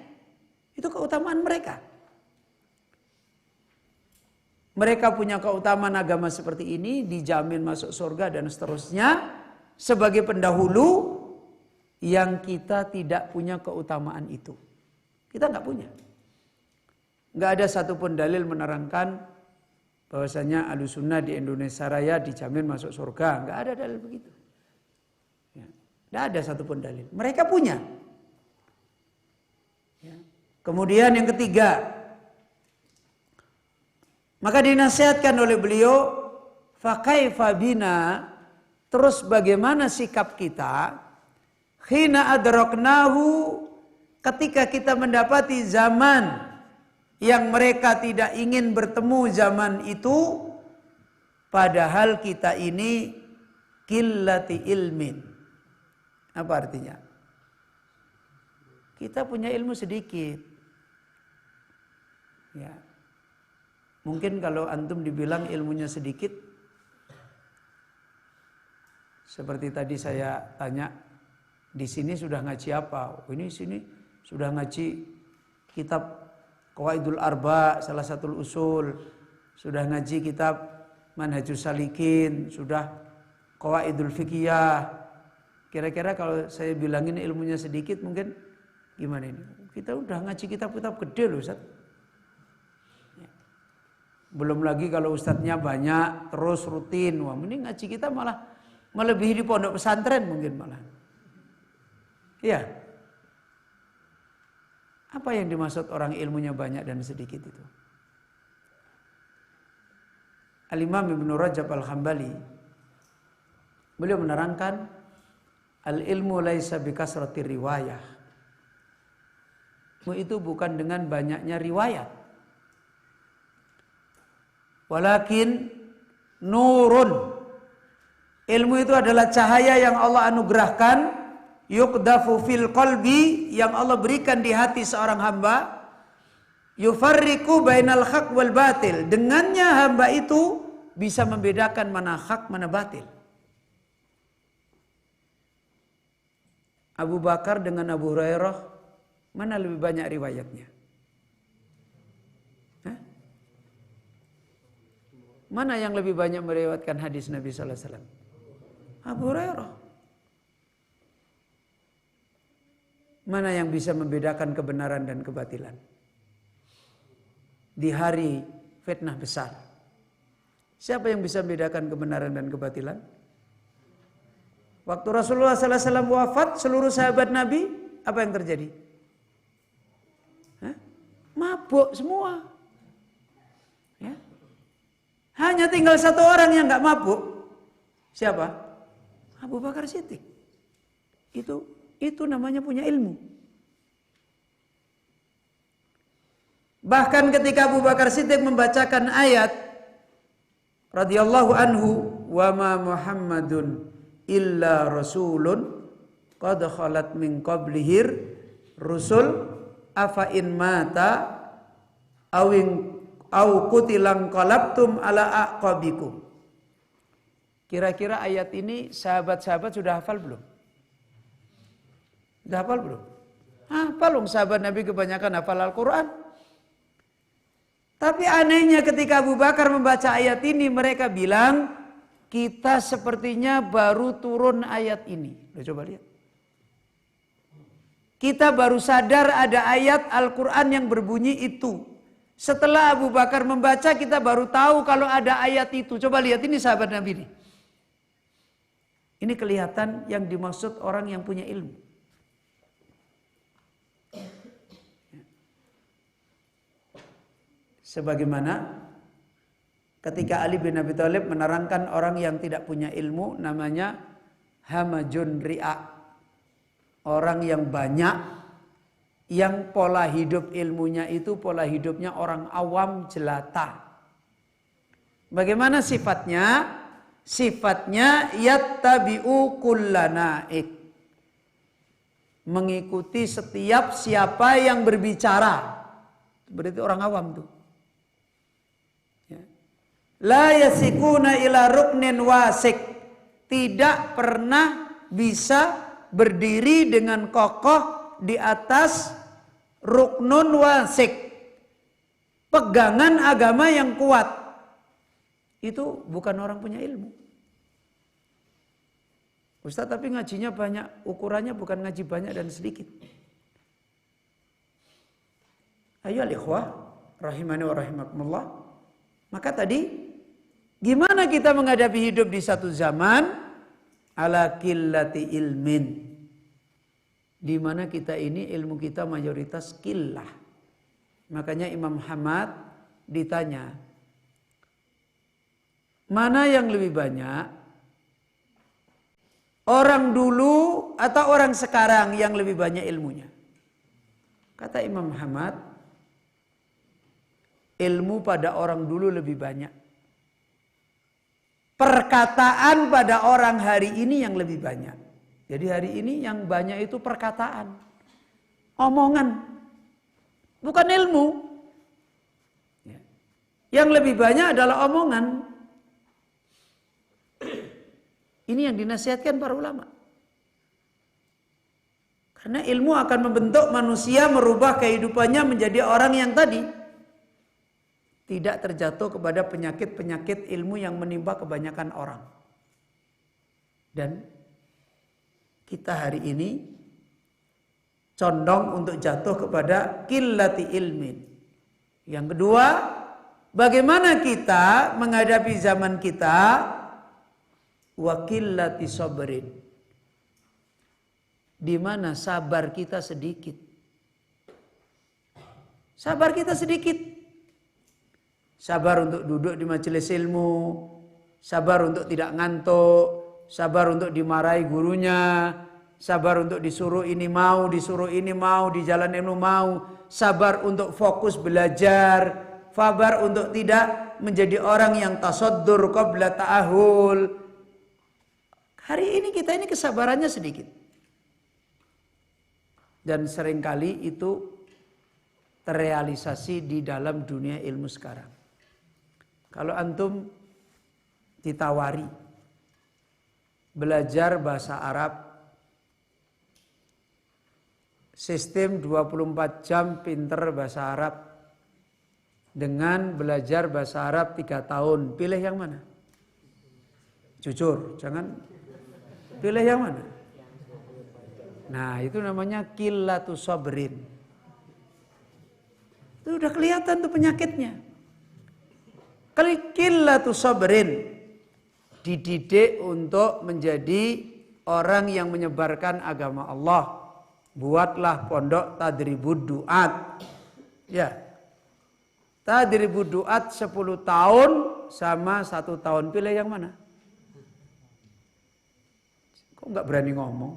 Itu keutamaan mereka. Mereka punya keutamaan agama seperti ini, dijamin masuk surga dan seterusnya sebagai pendahulu. Yang kita tidak punya keutamaan itu. Kita nggak punya. Nggak ada satupun dalil menerangkan bahwasanya Ahlussunnah di Indonesia Raya dijamin masuk surga. Nggak ada dalil begitu. Ya. Nggak ada satupun dalil. Mereka punya. Ya. Kemudian yang ketiga, maka dinasihatkan oleh beliau, fakaifa bina, terus bagaimana sikap kita? Khina adraknahu, ketika kita mendapati zaman yang mereka tidak ingin bertemu zaman itu, padahal kita ini qillati ilmin. Apa artinya? Kita punya ilmu sedikit. Ya. Mungkin kalau antum dibilang ilmunya sedikit, seperti tadi saya tanya, di sini sudah ngaji apa? Ini sini sudah ngaji kitab Qawaidul Arba, salah satu usul. Sudah ngaji kitab Manhajus Salikin, sudah Qawaidul Fiqhiyah. Kira-kira kalau saya bilangin ilmunya sedikit mungkin gimana ini? Kita udah ngaji kitab-kitab gede loh Ustaz. Belum lagi kalau ustadznya banyak, terus rutin. Wah, ini ngaji kita malah melebihi di pondok pesantren mungkin malah. Iya. Apa yang dimaksud orang ilmunya banyak dan sedikit itu? Al-Imam Ibnu Rajab Al-Hambali, beliau menerangkan al-ilmu laisa bikasrati riwayah. Ilmu itu bukan dengan banyaknya riwayat. Walakin nurun. Ilmu itu adalah cahaya yang Allah anugerahkan, yuqdafu fil qalbi, yang Allah berikan di hati seorang hamba, yufarriqu bainal haq wal batil. Dengannya hamba itu bisa membedakan mana hak mana batil. Abu Bakar dengan Abu Hurairah, mana lebih banyak riwayatnya? Mana yang lebih banyak meriwayatkan hadis Nabi sallallahu alaihi wasallam? Abu Hurairah. Mana yang bisa membedakan kebenaran dan kebatilan? Di hari fitnah besar, siapa yang bisa membedakan kebenaran dan kebatilan? Waktu Rasulullah sallallahu alaihi wasallam wafat, seluruh sahabat Nabi, apa yang terjadi? Mabuk semua. Ya. Hanya tinggal satu orang yang nggak mabuk. Siapa? Abu Bakar Siddiq. Itu namanya punya ilmu. Bahkan ketika Abu Bakar Siddiq membacakan ayat radhiyallahu anhu, wa ma Muhammadun illa rasulun qad khalat min qablihir rusul afa in mata au qutilang qalabtum ala aqabikum. Kira-kira ayat ini sahabat-sahabat sudah hafal belum? Sudah hafal belum? Hafal, sahabat Nabi kebanyakan hafal Al-Quran. Tapi anehnya ketika Abu Bakar membaca ayat ini, mereka bilang, kita sepertinya baru turun ayat ini. Coba lihat. Kita baru sadar ada ayat Al-Quran yang berbunyi itu. Setelah Abu Bakar membaca, kita baru tahu kalau ada ayat itu. Coba lihat, ini sahabat Nabi ini. Ini kelihatan yang dimaksud orang yang punya ilmu. Sebagaimana ketika Ali bin Abi Thalib menerangkan orang yang tidak punya ilmu, namanya hamajun ri'a. Orang yang banyak, yang pola hidup ilmunya itu pola hidupnya orang awam jelata. Bagaimana sifatnya? Sifatnya yattabi'u kullanaik. Mengikuti setiap siapa yang berbicara. Berarti orang awam tuh. La yasikuna ila ruknin wasik. Tidak pernah bisa berdiri dengan kokoh di atas ruknun wasik. Pegangan agama yang kuat. Itu bukan orang punya ilmu. Ustaz, tapi ngajinya banyak. Ukurannya bukan ngaji banyak dan sedikit. Ayo al-ikhwah rahimani wa rahimakumullah. Maka tadi, gimana kita menghadapi hidup di satu zaman ala qillati ilmin, di mana kita ini ilmu kita mayoritas qillah. Makanya Imam Hamad ditanya, mana yang lebih banyak, orang dulu atau orang sekarang yang lebih banyak ilmunya? Kata Imam Hamad, ilmu pada orang dulu lebih banyak. Perkataan pada orang hari ini yang lebih banyak. Jadi hari ini yang banyak itu perkataan. Omongan. Bukan ilmu. Yang lebih banyak adalah omongan. Ini yang dinasihatkan para ulama. Karena ilmu akan membentuk manusia, merubah kehidupannya menjadi orang yang tadi tidak terjatuh kepada penyakit-penyakit ilmu yang menimpa kebanyakan orang. Dan kita hari ini condong untuk jatuh kepada qillati ilmin. Yang kedua, bagaimana kita menghadapi zaman kita wa qillati sabrin, di mana sabar kita sedikit. Sabar kita sedikit. Sabar untuk duduk di majelis ilmu, sabar untuk tidak ngantuk, sabar untuk dimarahi gurunya, sabar untuk disuruh ini mau, di jalan ilmu mau, sabar untuk fokus belajar, sabar untuk tidak menjadi orang yang tasaddur qabla ta'ahul. Hari ini kita ini kesabarannya sedikit. Dan seringkali itu terrealisasi di dalam dunia ilmu sekarang. Kalau antum ditawari belajar bahasa Arab, sistem 24 jam pinter bahasa Arab, dengan belajar bahasa Arab 3 tahun, pilih yang mana? Jujur, jangan pilih yang mana? Nah, itu namanya qillatu sabrin. Itu udah kelihatan tuh penyakitnya. Qillatu sabrin, dididik untuk menjadi orang yang menyebarkan agama Allah. Buatlah pondok Tadribud Duat. Ya. Tadribud Duat 10 tahun sama 1 tahun, pilih yang mana? Kok nggak berani ngomong?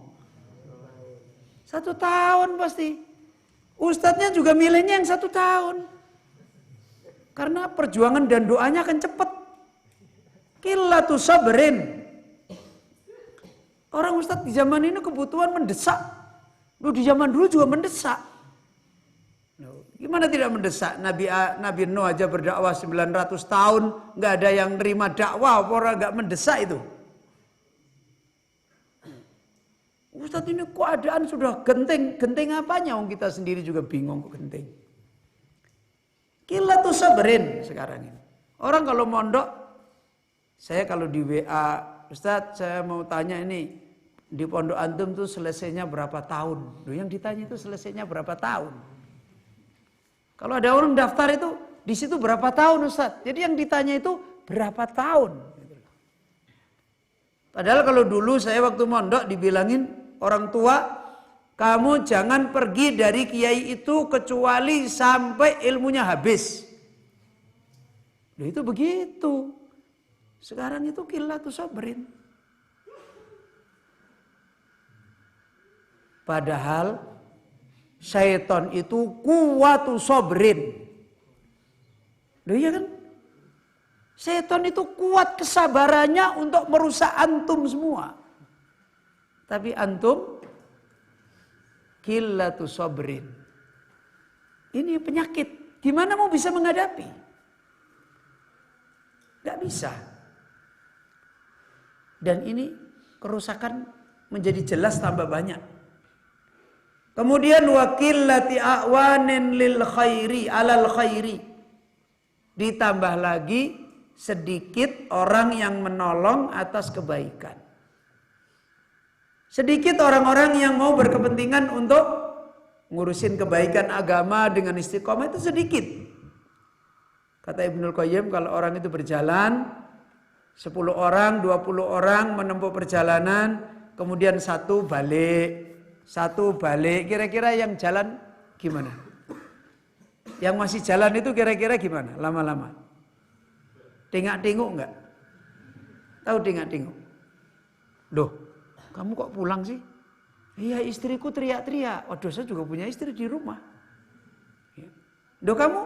1 tahun pasti. Ustadznya juga milihnya yang 1 tahun. Karena perjuangan dan doanya akan cepat. Qillatu sabrin. Orang ustadz di zaman ini kebutuhan mendesak. Lu di zaman dulu juga mendesak. Gimana tidak mendesak? Nabi Nuh aja berdakwah 900 tahun, nggak ada yang nerima dakwah, orang nggak mendesak itu. Ustadz ini keadaan sudah genting. Genting apanya? Kita sendiri juga bingung kok genting. Qillatu sabrin sekarang ini. Orang kalau mondok, saya kalau di WA, Ustadz saya mau tanya ini, di pondok antum tuh selesainya berapa tahun? Loh, yang ditanya itu selesainya berapa tahun? Kalau ada orang daftar itu, di situ berapa tahun Ustadz? Jadi yang ditanya itu berapa tahun? Padahal kalau dulu saya waktu mondok dibilangin orang tua, kamu jangan pergi dari kiai itu kecuali sampai ilmunya habis. Nah, itu begitu. Sekarang itu qillatu sabrin. Padahal syaitan itu quwwatu sabrin. Loh iya kan? Syaitan itu kuat kesabarannya untuk merusak antum semua. Tapi antum qillatu sabrin. Ini penyakit. Gimana mau bisa menghadapi? Gak bisa. Dan ini kerusakan menjadi jelas tambah banyak. Kemudian wa qillati a'wanin lil khairi alal khairi. Ditambah lagi sedikit orang yang menolong atas kebaikan. Sedikit orang-orang yang mau berkepentingan untuk ngurusin kebaikan agama dengan istiqomah itu sedikit. Kata Ibnul Qayyim, kalau orang itu berjalan 10 orang, 20 orang menempuh perjalanan, kemudian satu balik. Kira-kira yang jalan gimana? Yang masih jalan itu kira-kira gimana lama-lama? Tengok-tengok enggak? Tahu tengok-tengok? Loh, kamu kok pulang sih? Iya, istriku teriak-teriak. Waduh, saya juga punya istri di rumah. Loh, kamu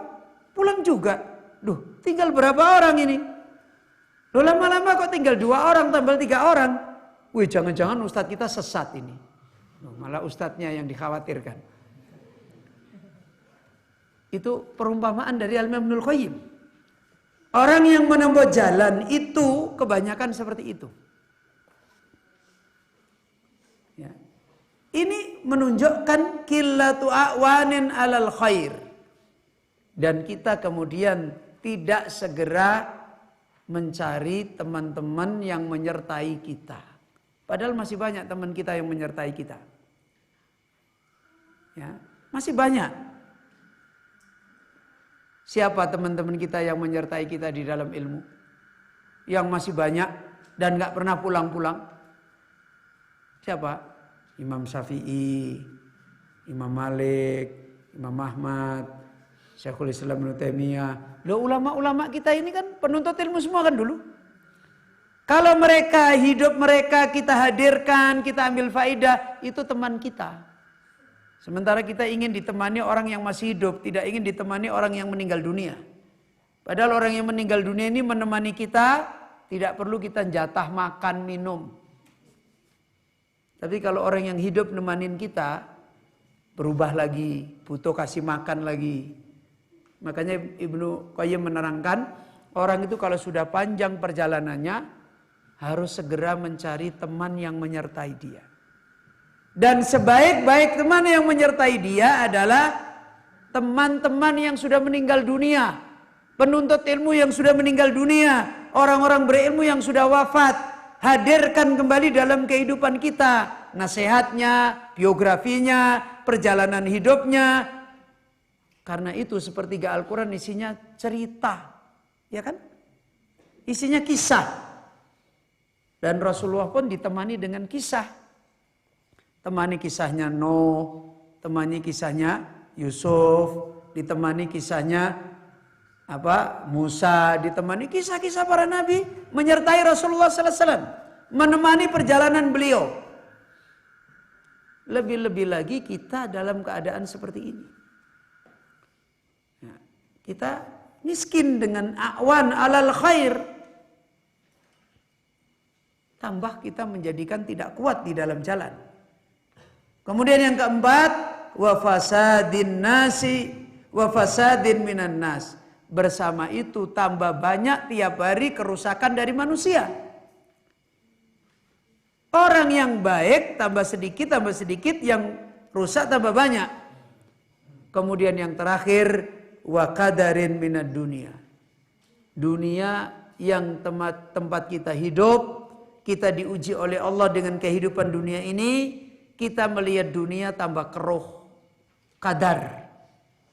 pulang juga? Duh, tinggal berapa orang ini? Loh, lama-lama kok tinggal 2 orang, tambah 3 orang. Wih, jangan-jangan ustadz kita sesat ini. Loh, malah ustadznya yang dikhawatirkan. Itu perumpamaan dari Al-Imam Ibnul Qayyim. Orang yang menempuh jalan itu kebanyakan seperti itu. Ya. Ini menunjukkan qillatu a'wanin alal khair. Dan kita kemudian tidak segera mencari teman-teman yang menyertai kita. Padahal masih banyak teman kita yang menyertai kita. Ya, masih banyak. Siapa teman-teman kita yang menyertai kita di dalam ilmu? Yang masih banyak dan gak pernah pulang-pulang. Siapa? Imam Syafi'i, Imam Malik, Imam Ahmad, Syekhul Islam Ibnu Taimiyah. Loh, ulama-ulama kita ini kan penuntut ilmu semua kan dulu. Kalau mereka hidup mereka kita hadirkan, kita ambil faidah, itu teman kita. Sementara kita ingin ditemani orang yang masih hidup, tidak ingin ditemani orang yang meninggal dunia. Padahal orang yang meninggal dunia ini menemani kita, tidak perlu kita jatah makan, minum. Tapi kalau orang yang hidup nemanin kita, berubah lagi, butuh kasih makan lagi. Makanya Ibnu Qayyim menerangkan, orang itu kalau sudah panjang perjalanannya, harus segera mencari teman yang menyertai dia. Dan sebaik-baik teman yang menyertai dia adalah teman-teman yang sudah meninggal dunia. Penuntut ilmu yang sudah meninggal dunia. Orang-orang berilmu yang sudah wafat. Hadirkan kembali dalam kehidupan kita. Nasihatnya, biografinya, perjalanan hidupnya. Karena itu sepertiga Al-Quran isinya cerita. Ya kan? Isinya kisah. Dan Rasulullah pun ditemani dengan kisah. Temani kisahnya Nuh, temani kisahnya Yusuf, ditemani kisahnya Musa, ditemani kisah-kisah para nabi, menyertai Rasulullah sallallahu alaihi wasallam, menemani perjalanan beliau. Lebih-lebih lagi kita dalam keadaan seperti ini. Ya, kita miskin dengan a'wan alal khair. Tambah kita menjadikan tidak kuat di dalam jalan. Kemudian yang keempat, wa fasadin nasi wa fasadin minan nas. Bersama itu tambah banyak tiap hari kerusakan dari manusia. Orang yang baik tambah sedikit, yang rusak tambah banyak. Kemudian yang terakhir, wa qadarin minad dunia. Dunia yang tempat kita hidup, kita diuji oleh Allah dengan kehidupan dunia ini, kita melihat dunia tambah keruh. Qadar.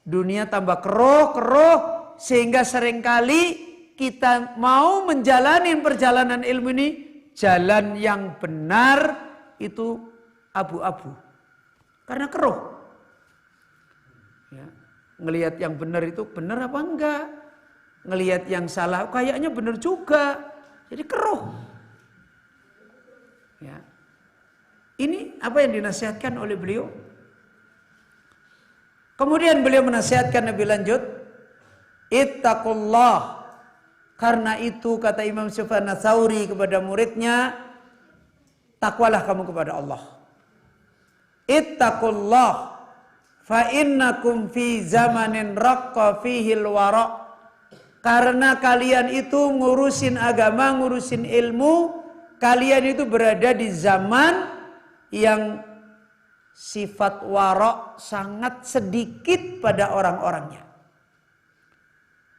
Dunia tambah keruh, sehingga seringkali kita mau menjalani perjalanan ilmu ini, jalan yang benar itu abu-abu. Karena keruh. Ya. Ngelihat yang benar itu benar apa enggak? Ngelihat yang salah kayaknya benar juga. Jadi keruh. Ya. Ini apa yang dinasihatkan oleh beliau. Kemudian beliau menasihatkan lebih lanjut, ittaqullah. Karena itu kata Imam Sufyan Ats-Tsauri kepada muridnya, takwalah kamu kepada Allah. Ittaqullah fa innakum fi zamanin raqqa fihi al-wara'. Karena kalian itu ngurusin agama, ngurusin ilmu, kalian itu berada di zaman yang sifat wara' sangat sedikit pada orang-orangnya.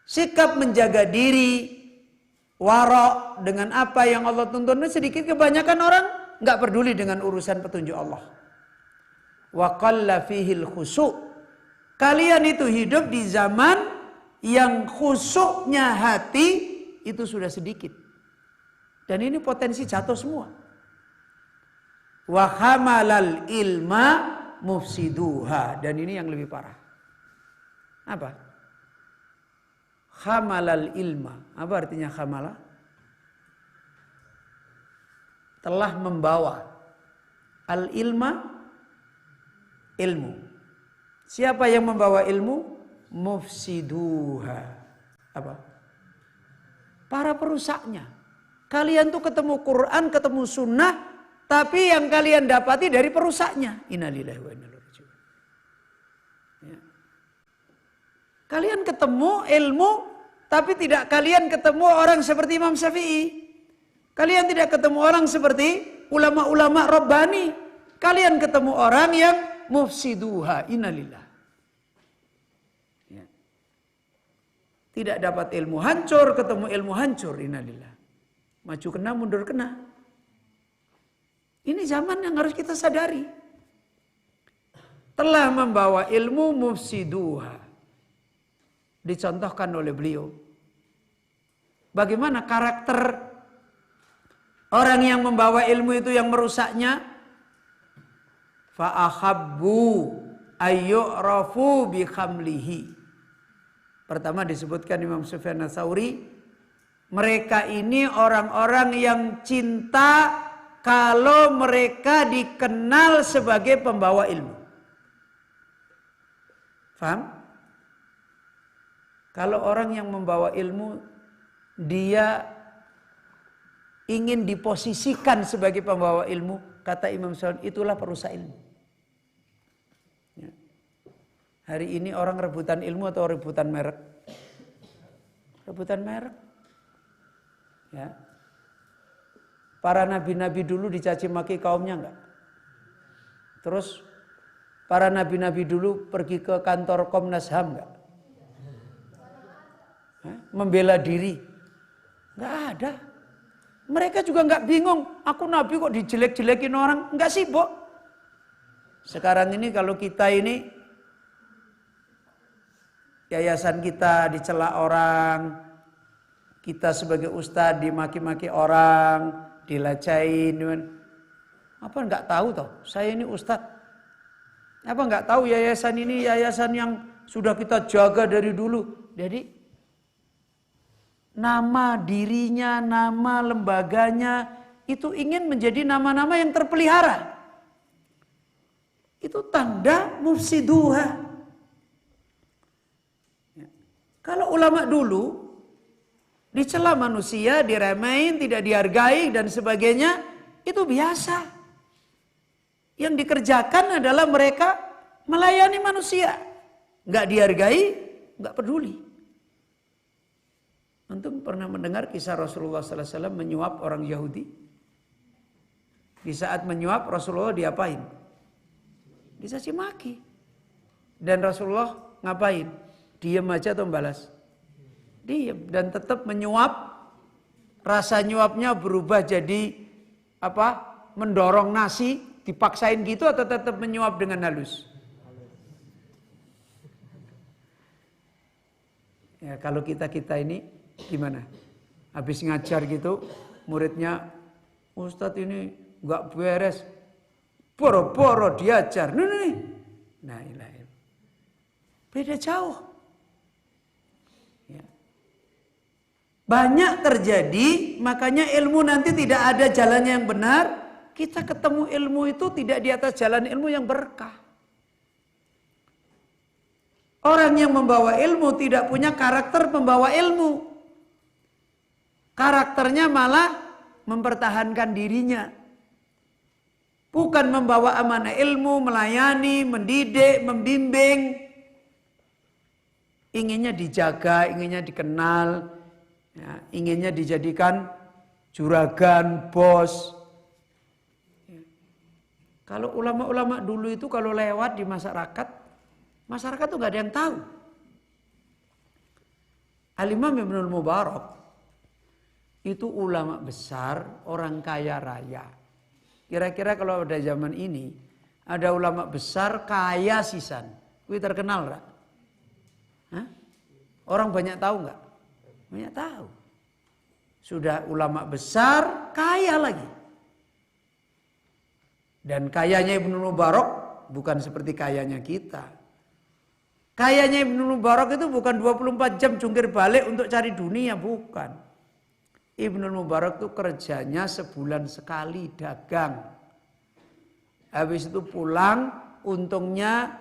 Sikap menjaga diri, wara' dengan apa yang Allah tuntun sedikit. Kebanyakan orang nggak peduli dengan urusan petunjuk Allah. Wa qalla fihil khusyu'. Kalian itu hidup di zaman yang khusyuknya hati itu sudah sedikit. Dan ini potensi jatuh semua. Wa hamalal ilma mufsiduha. Dan ini yang lebih parah. Apa? Hamalal ilma. Apa artinya hamala? Telah membawa. Al ilma, ilmu. Siapa yang membawa ilmu? Mufsiduha. Apa? Para perusaknya. Kalian tuh ketemu Quran, ketemu sunnah, tapi yang kalian dapati dari perusaknya. Innalillahi wa inna ilaihi raji'un. Ya. Kalian ketemu ilmu, tapi tidak kalian ketemu orang seperti Imam Syafi'i. Kalian tidak ketemu orang seperti ulama-ulama Rabbani. Kalian ketemu orang yang mufsiduha. Innalillah. Ya. Tidak dapat ilmu hancur, ketemu ilmu hancur. Innalillah. Maju kena, mundur kena. Ini zaman yang harus kita sadari. Telah membawa ilmu mufsiduha. Dicontohkan oleh beliau. Bagaimana karakter orang yang membawa ilmu itu yang merusaknya? Fa'ahabbu ayyu'rafu bi khamlihi. Pertama disebutkan Imam Sufyan Ats-Tsauri, mereka ini orang-orang yang cinta kalau mereka dikenal sebagai pembawa ilmu. Faham? Kalau orang yang membawa ilmu, dia ingin diposisikan sebagai pembawa ilmu, kata Imam Syafi'i, itulah perusak ilmu. Ya. Hari ini orang rebutan ilmu atau rebutan merek? Rebutan merek. Ya. Para nabi-nabi dulu dicaci maki kaumnya enggak? Terus para nabi-nabi dulu pergi ke kantor Komnas HAM enggak? Membela diri? Enggak ada. Mereka juga enggak bingung, aku nabi kok dijelek-jelekin orang? Enggak sibuk. Sekarang ini kalau kita ini yayasan kita dicela orang, kita sebagai ustadz dimaki-maki orang, dilacain. Apa enggak tahu toh? Saya ini ustadz. Apa enggak tahu yayasan ini yayasan yang sudah kita jaga dari dulu. Jadi nama dirinya, nama lembaganya itu ingin menjadi nama-nama yang terpelihara. Itu tanda mufsiduha. Ya. Kalau ulama dulu dicela manusia, diremehin, tidak dihargai dan sebagainya, itu biasa. Yang dikerjakan adalah mereka melayani manusia. Nggak dihargai, nggak peduli. Antum pernah mendengar kisah Rasulullah SAW menyuap orang Yahudi? Di saat menyuap Rasulullah diapain? Dicaci maki. Dan Rasulullah ngapain? Diam aja atau balas? Diam. Dan tetap menyuap. Rasa nyuapnya berubah jadi apa? Mendorong nasi. Dipaksain gitu atau tetap menyuap dengan halus? Ya, kalau kita ini gimana? Habis ngajar gitu, muridnya, Ustadz ini nggak beres, boro-boro diajar, nih. Nah, beda jauh. Ya. Banyak terjadi, makanya ilmu nanti tidak ada jalannya yang benar. Kita ketemu ilmu itu tidak di atas jalan ilmu yang berkah. Orang yang membawa ilmu tidak punya karakter membawa ilmu. Karakternya malah mempertahankan dirinya. Bukan membawa amanah ilmu, melayani, mendidik, membimbing. Inginnya dijaga, inginnya dikenal, ya, inginnya dijadikan juragan, bos. Ya. Kalau ulama-ulama dulu itu kalau lewat di masyarakat tuh gak ada yang tahu. Al-Imam Ibnul Mubarak itu ulama besar, orang kaya raya. Kira-kira kalau ada zaman ini, ada ulama besar kaya sisan. Kuwi terkenal gak? Hah? Orang banyak tahu gak? Banyak tahu. Sudah ulama besar, kaya lagi. Dan kayanya Ibnul Mubarak bukan seperti kayanya kita. Kayaknya Ibnul Mubarak itu bukan 24 jam jungkir balik untuk cari dunia, bukan. Ibnul Mubarak itu kerjanya sebulan sekali dagang. Habis itu pulang, untungnya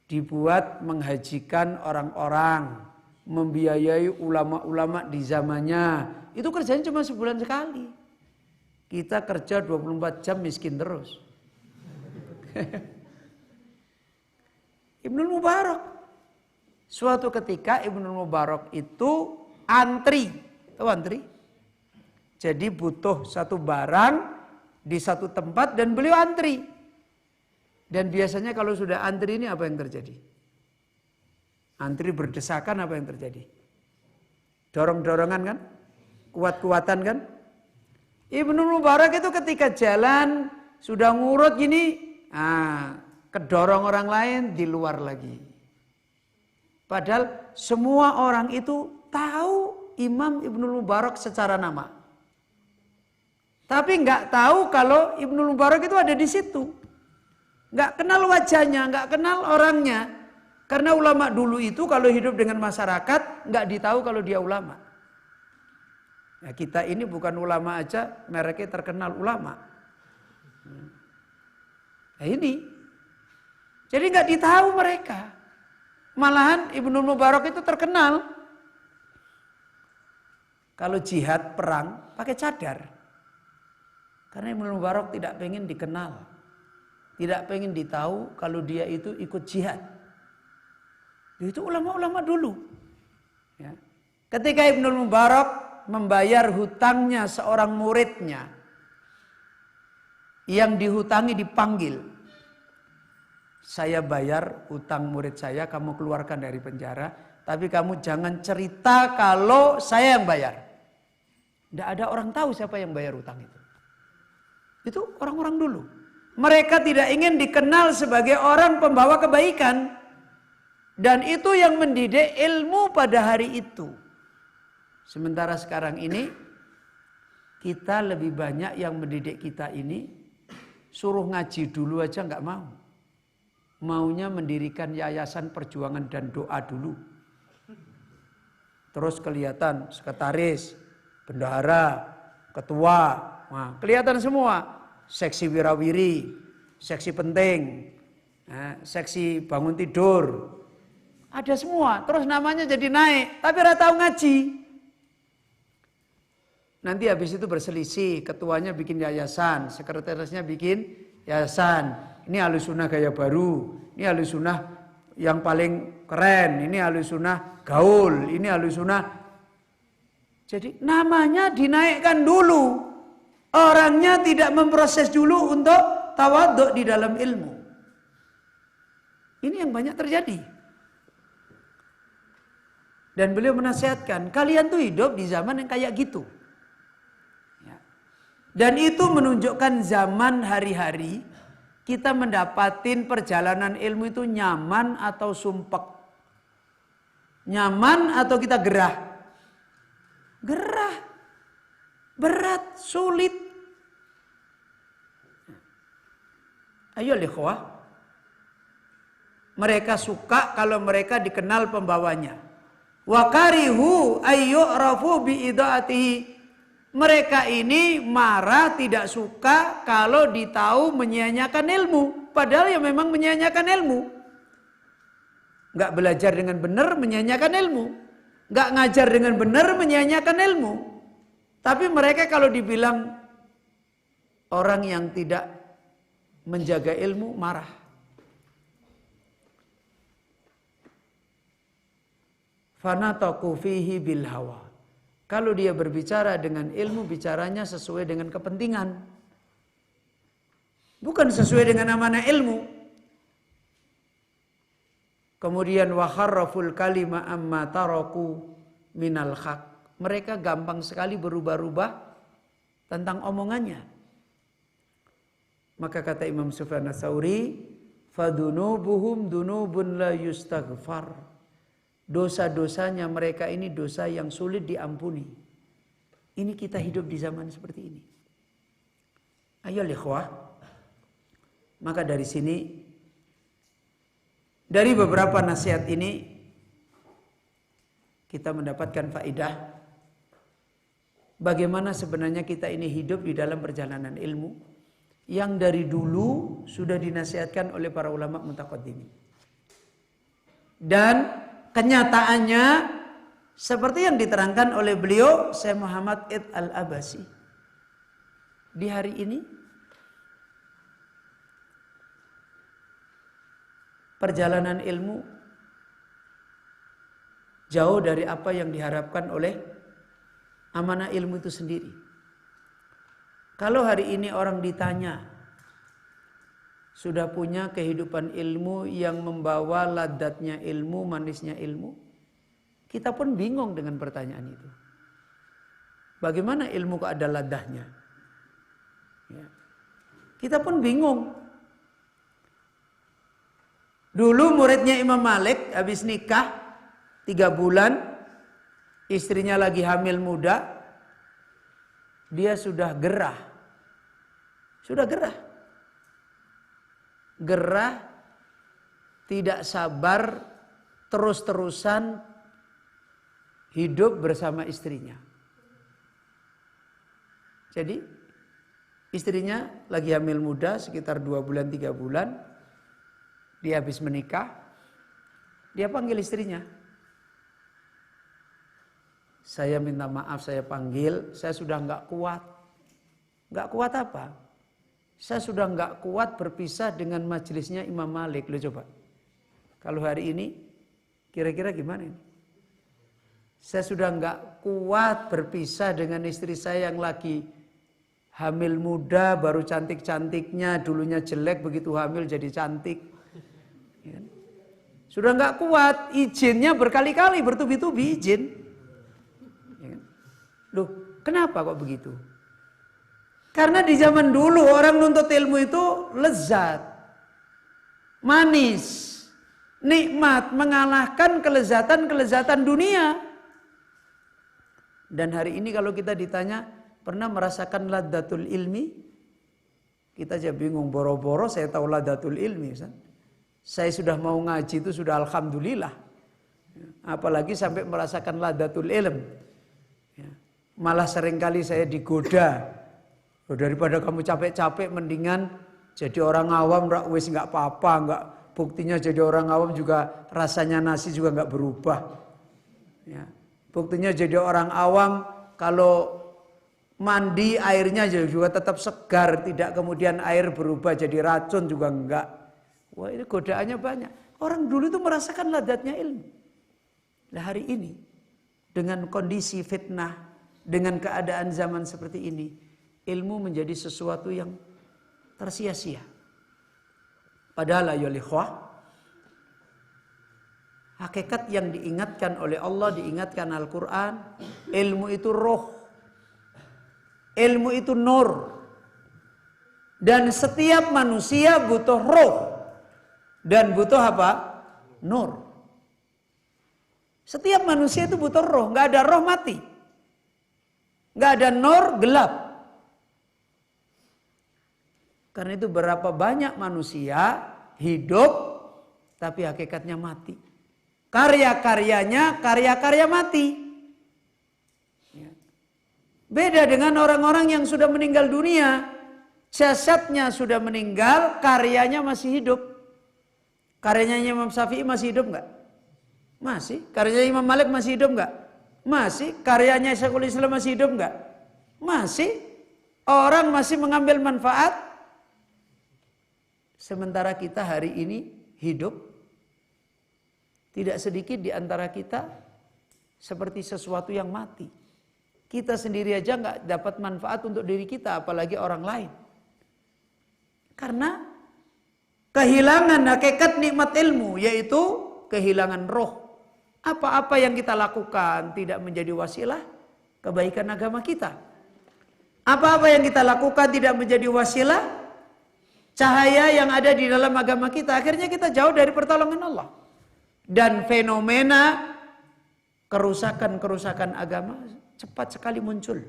dibuat menghajikan orang-orang, membiayai ulama-ulama di zamannya. Itu kerjanya cuma sebulan sekali. Kita kerja 24 jam miskin terus. Ibnul Mubarak. Suatu ketika Ibnul Mubarak itu antri. Tahu antri? Jadi butuh satu barang di satu tempat dan beliau antri. Dan biasanya kalau sudah antri ini apa yang terjadi? Antri berdesakan apa yang terjadi? Dorong-dorongan kan? Kuat-kuatan kan? Ibnul Mubarak itu ketika jalan sudah ngurut gini, kedorong orang lain di luar lagi. Padahal semua orang itu tahu Imam Ibnul Mubarak secara nama. Tapi nggak tahu kalau Ibnul Mubarak itu ada di situ. Nggak kenal wajahnya, nggak kenal orangnya. Karena ulama dulu itu kalau hidup dengan masyarakat nggak ditahu kalau dia ulama. Nah, kita ini bukan ulama aja, mereknya terkenal ulama. Nah ini. Jadi nggak ditahu mereka. Malahan Ibnul Mubarak itu terkenal. Kalau jihad perang pakai cadar. Karena Ibnul Mubarak tidak pengen dikenal. Tidak pengen ditahu kalau dia itu ikut jihad. Itu ulama-ulama dulu. Ya. Ketika Ibnul Mubarak membayar hutangnya seorang muridnya. Yang dihutangi dipanggil. Saya bayar utang murid saya, kamu keluarkan dari penjara. Tapi kamu jangan cerita kalau saya yang bayar. Tidak ada orang tahu siapa yang bayar utang itu. Itu orang-orang dulu. Mereka tidak ingin dikenal sebagai orang pembawa kebaikan. Dan itu yang mendidik ilmu pada hari itu. Sementara sekarang ini, kita lebih banyak yang mendidik kita ini, suruh ngaji dulu aja nggak mau. Maunya mendirikan yayasan perjuangan dan doa dulu. Terus kelihatan sekretaris, bendahara, ketua, nah, kelihatan semua. Seksi wirawiri, seksi penting, seksi bangun tidur. Ada semua, terus namanya jadi naik, tapi nggak tahu ngaji. Nanti habis itu berselisih, ketuanya bikin yayasan, sekretarisnya bikin yayasan. Ini Ahlussunnah gaya baru, ini Ahlussunnah yang paling keren, ini Ahlussunnah gaul, ini Ahlussunnah. Jadi namanya dinaikkan dulu. Orangnya tidak memproses dulu untuk tawadhu di dalam ilmu. Ini yang banyak terjadi. Dan beliau menasihatkan, kalian tuh hidup di zaman yang kayak gitu. Ya. Dan itu menunjukkan zaman hari-hari kita mendapatin perjalanan ilmu itu nyaman atau sumpek. Nyaman atau kita gerah? Gerah. Berat, sulit. Ayo ikhwah. Mereka suka kalau mereka dikenal pembawanya. Wa karihu ayyurafu bi idaatihi. Mereka ini marah, tidak suka kalau ditahu menyia-nyiakan ilmu. Padahal ya memang menyia-nyiakan ilmu. Enggak belajar dengan benar menyia-nyiakan ilmu. Enggak ngajar dengan benar menyia-nyiakan ilmu. Tapi mereka kalau dibilang orang yang tidak menjaga ilmu marah. Fanataku fihi bil hawa. Kalau dia berbicara dengan ilmu, bicaranya sesuai dengan kepentingan. Bukan sesuai dengan amanah ilmu. Kemudian waharraful kalima amma taraku minal haq. Mereka gampang sekali berubah-ubah tentang omongannya. Maka kata Imam Sufyan Ats-Tsauri, fadunubuhum dunubun la yustaghfar. Dosa-dosanya mereka ini dosa yang sulit diampuni. Ini kita hidup di zaman seperti ini. Ayo ikhwah. Maka dari sini, dari beberapa nasihat ini, kita mendapatkan faedah bagaimana sebenarnya kita ini hidup di dalam perjalanan ilmu yang dari dulu sudah dinasihatkan oleh para ulama mutaqaddimin. Dan kenyataannya seperti yang diterangkan oleh beliau Syekh Muhammad Id Al-Abasi. Di hari ini perjalanan ilmu jauh dari apa yang diharapkan oleh amanah ilmu itu sendiri. Kalau hari ini orang ditanya, sudah punya kehidupan ilmu yang membawa ladatnya ilmu, manisnya ilmu, kita pun bingung dengan pertanyaan itu. Bagaimana ilmu kok ada ladahnya? Ya. Kita pun bingung. Dulu muridnya Imam Malik habis nikah 3 bulan, istrinya lagi hamil muda, dia sudah gerah. Sudah gerah. Gerah, tidak sabar, terus-terusan hidup bersama istrinya. Jadi istrinya lagi hamil muda sekitar 2 bulan 3 bulan. Dia habis menikah. Dia panggil istrinya. Saya minta maaf, saya panggil. Saya sudah enggak kuat. Enggak kuat apa? Saya sudah enggak kuat berpisah dengan majelisnya Imam Malik. Lo coba. Kalau hari ini kira-kira gimana ini? Saya sudah enggak kuat berpisah dengan istri saya yang lagi hamil muda, baru cantik-cantiknya, dulunya jelek, begitu hamil jadi cantik. Ya. Sudah enggak kuat, izinnya berkali-kali, bertubi-tubi izin. Ya. Loh, kenapa kok begitu? Karena di zaman dulu orang nuntut ilmu itu lezat, manis, nikmat, mengalahkan kelezatan-kelezatan dunia. Dan hari ini kalau kita ditanya, pernah merasakan ladatul ilmi? Kita aja bingung, boro-boro saya tahu ladatul ilmi. Saya sudah mau ngaji itu sudah alhamdulillah. Apalagi sampai merasakan ladatul ilm. Malah seringkali saya digoda. Daripada kamu capek-capek mendingan jadi orang awam, wis nggak apa-apa, nggak, buktinya jadi orang awam juga rasanya nasi juga nggak berubah. Ya. Buktinya jadi orang awam kalau mandi airnya juga tetap segar, tidak kemudian air berubah jadi racun juga enggak. Wah, ini godaannya banyak. Orang dulu itu merasakan ladatnya ilmu. Nah, hari ini dengan kondisi fitnah, dengan keadaan zaman seperti ini, ilmu menjadi sesuatu yang tersia-sia. Padahal ayolah ikhwah, hakikat yang diingatkan oleh Allah, diingatkan Al-Quran, ilmu itu roh, ilmu itu nur. Dan setiap manusia butuh roh dan butuh apa? Nur. Setiap manusia itu butuh roh, nggak ada roh mati, nggak ada nur gelap. Karena itu berapa banyak manusia hidup tapi hakikatnya mati. Karya-karyanya karya-karya mati. Beda dengan orang-orang yang sudah meninggal dunia. Jasadnya sudah meninggal, karyanya masih hidup. Karyanya Imam Syafi'i masih hidup enggak? Masih. Karyanya Imam Malik masih hidup enggak? Masih. Karyanya Syekhul Islam masih hidup enggak? Masih. Orang masih mengambil manfaat. Sementara kita hari ini hidup, tidak sedikit di antara kita seperti sesuatu yang mati. Kita sendiri aja nggak dapat manfaat untuk diri kita, apalagi orang lain. Karena kehilangan hakikat nikmat ilmu, yaitu kehilangan roh. Apa-apa yang kita lakukan tidak menjadi wasilah kebaikan agama kita. Apa-apa yang kita lakukan tidak menjadi wasilah cahaya yang ada di dalam agama kita. Akhirnya kita jauh dari pertolongan Allah. Dan fenomena kerusakan-kerusakan agama cepat sekali muncul.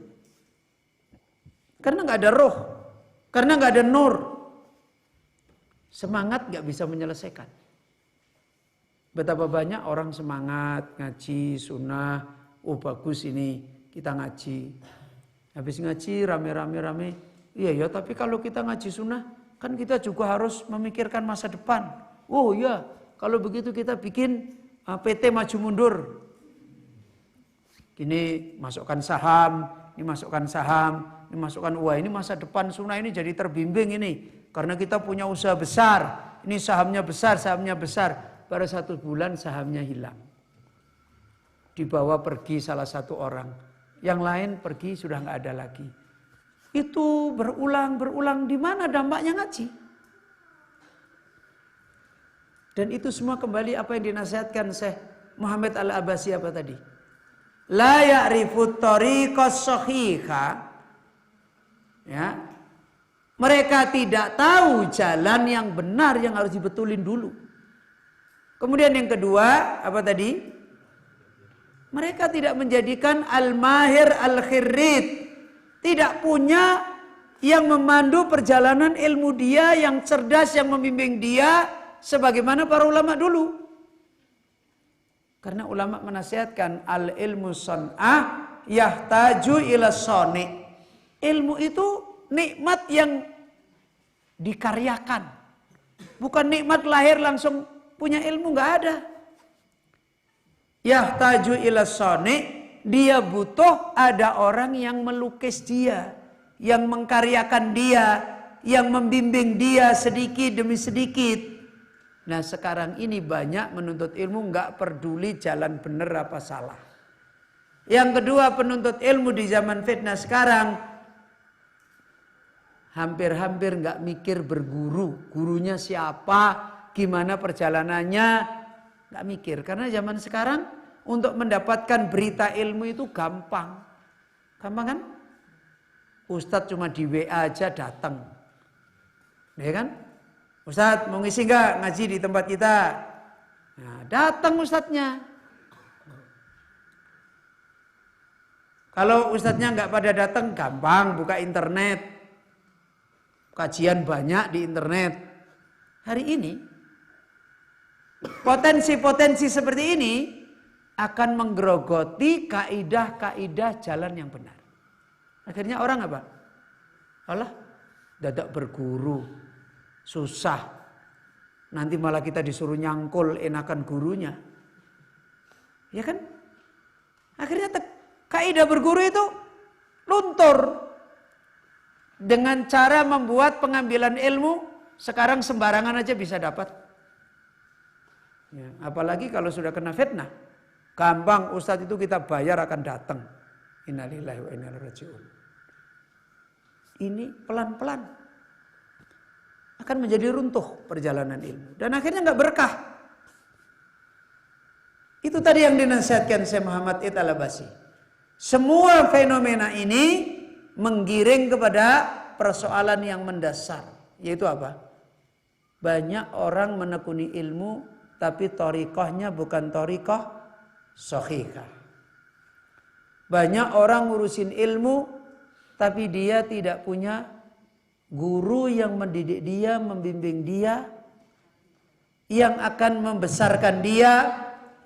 Karena nggak ada roh, karena nggak ada nur. Semangat nggak bisa menyelesaikan. Betapa banyak orang semangat ngaji sunnah, oh bagus ini kita ngaji. Habis ngaji rame-rame, iya ya. Tapi kalau kita ngaji sunnah, kan kita juga harus memikirkan masa depan. Oh iya, kalau begitu kita bikin PT maju mundur. Ini masukkan saham, ini masukkan saham, ini masukkan wah ini masa depan sunnah ini jadi terbimbing ini. Karena kita punya usaha besar, ini sahamnya besar, sahamnya besar. Pada 1 bulan sahamnya hilang. Dibawa pergi salah satu orang, yang lain pergi sudah nggak ada lagi. Itu berulang, di mana dampaknya ngaji? Dan itu semua kembali apa yang dinasihatkan Syekh Muhammad Al-Abbasi apa tadi? La ya'rifut tariqas shahiha. Ya. Mereka tidak tahu jalan yang benar yang harus dibetulin dulu. Kemudian yang kedua, apa tadi? Mereka tidak menjadikan al-mahir al-khirrit. Tidak punya yang memandu perjalanan ilmu dia, yang cerdas, yang membimbing dia sebagaimana para ulama dulu. Karena ulama menasihatkan al-ilmu san'ah yahtaju ila sani'. Ilmu itu nikmat yang dikaryakan. Bukan nikmat lahir langsung punya ilmu, nggak ada. Yahtaju ila sani'. Dia butuh ada orang yang melukis dia, yang mengkaryakan dia, yang membimbing dia sedikit demi sedikit. Nah sekarang ini banyak menuntut ilmu nggak peduli jalan benar apa salah. Yang kedua, penuntut ilmu di zaman fitnah sekarang hampir-hampir nggak mikir berguru, gurunya siapa, gimana perjalanannya, nggak mikir. Karena zaman sekarang untuk mendapatkan berita ilmu itu gampang, gampang kan? Ustadz cuma di WA aja datang, ya kan? Ustadz mau ngisi nggak ngaji di tempat kita? Nah, datang ustadznya. Kalau ustadznya nggak pada datang, gampang buka internet, kajian banyak di internet. Hari ini potensi-potensi seperti ini akan menggerogoti kaidah-kaidah jalan yang benar. Akhirnya orang apa? Alah, dadak berguru, susah. Nanti malah kita disuruh nyangkul enakan gurunya. Ya kan? Akhirnya kaidah berguru itu luntur. Dengan cara membuat pengambilan ilmu sekarang sembarangan aja bisa dapat. Ya, apalagi kalau sudah kena fitnah. Gampang ustadz itu kita bayar akan datang. Innalillahi wa inna ilaihi raji'un. ini pelan-pelan akan menjadi runtuh perjalanan ilmu. Dan akhirnya nggak berkah. Itu tadi yang dinasihatkan Syekh Muhammad Al-Abbasi. Semua fenomena ini menggiring kepada persoalan yang mendasar. Yaitu apa? Banyak orang menekuni ilmu tapi thariqahnya bukan thariqah shahihah. Banyak orang ngurusin ilmu tapi dia tidak punya guru yang mendidik dia, membimbing dia, yang akan membesarkan dia,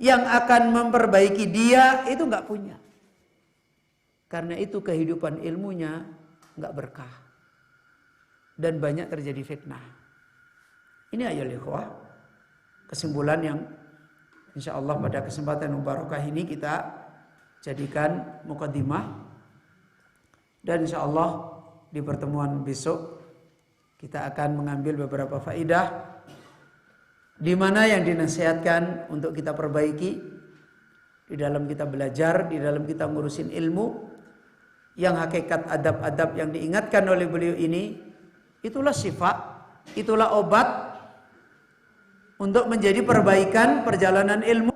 yang akan memperbaiki dia, itu nggak punya. Karena itu kehidupan ilmunya nggak berkah dan banyak terjadi fitnah. Ini ayol ikhwah, kesimpulan yang insya Allah pada kesempatan mubarakah ini kita jadikan muqaddimah. Dan insya Allah di pertemuan besok kita akan mengambil beberapa faidah di mana yang dinasihatkan untuk kita perbaiki di dalam kita belajar, di dalam kita ngurusin ilmu, yang hakikat adab-adab yang diingatkan oleh beliau ini, itulah sifat, itulah obat untuk menjadi perbaikan perjalanan ilmu.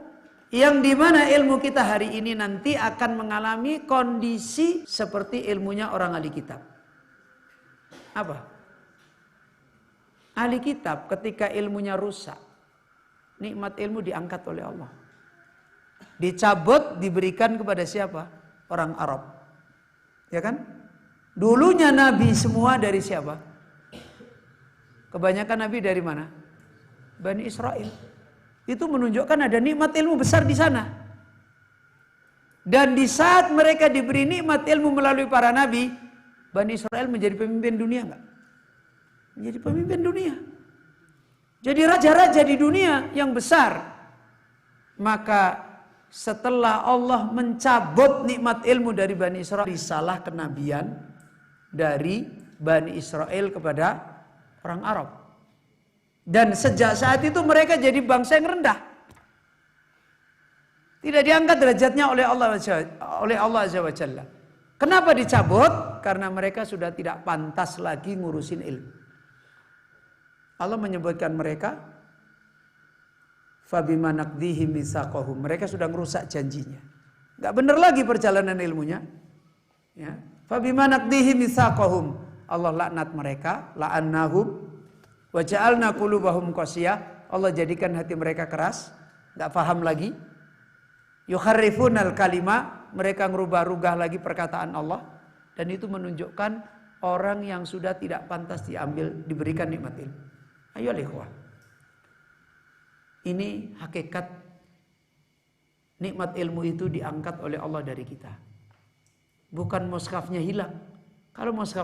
Yang dimana ilmu kita hari ini nanti akan mengalami kondisi seperti ilmunya orang ahli kitab. Apa? Ahli kitab ketika ilmunya rusak, nikmat ilmu diangkat oleh Allah. Dicabut, diberikan kepada siapa? Orang Arab. Ya kan? Dulunya nabi semua dari siapa? Kebanyakan nabi dari mana? Bani Israel. Itu menunjukkan ada nikmat ilmu besar di sana. Dan di saat mereka diberi nikmat ilmu melalui para nabi, Bani Israel menjadi pemimpin dunia enggak? Menjadi pemimpin dunia. Jadi raja-raja di dunia yang besar. Maka setelah Allah mencabut nikmat ilmu dari Bani Israel, risalah kenabian dari Bani Israel kepada orang Arab. Dan sejak saat itu mereka jadi bangsa yang rendah. Tidak diangkat derajatnya oleh Allah Azza wa Jalla. Kenapa dicabut? Karena mereka sudah tidak pantas lagi ngurusin ilmu. Allah menyebutkan mereka, fabima naqdihim mitsaqahum. Mereka sudah merusak janjinya. Enggak benar lagi perjalanan ilmunya. Ya. Fabima naqdihim mitsaqahum. Allah laknat mereka, la'annahum wa ja'alna qulubahum qasiyah. Allah jadikan hati mereka keras, enggak paham lagi. Yukharrifunal kalima, mereka ngerubah-rubah lagi perkataan Allah, dan itu menunjukkan orang yang sudah tidak pantas diberikan nikmat ilmu. Ayo ikhwah. Ini hakikat nikmat ilmu itu diangkat oleh Allah dari kita. Bukan mushafnya hilang. Kalau mushaf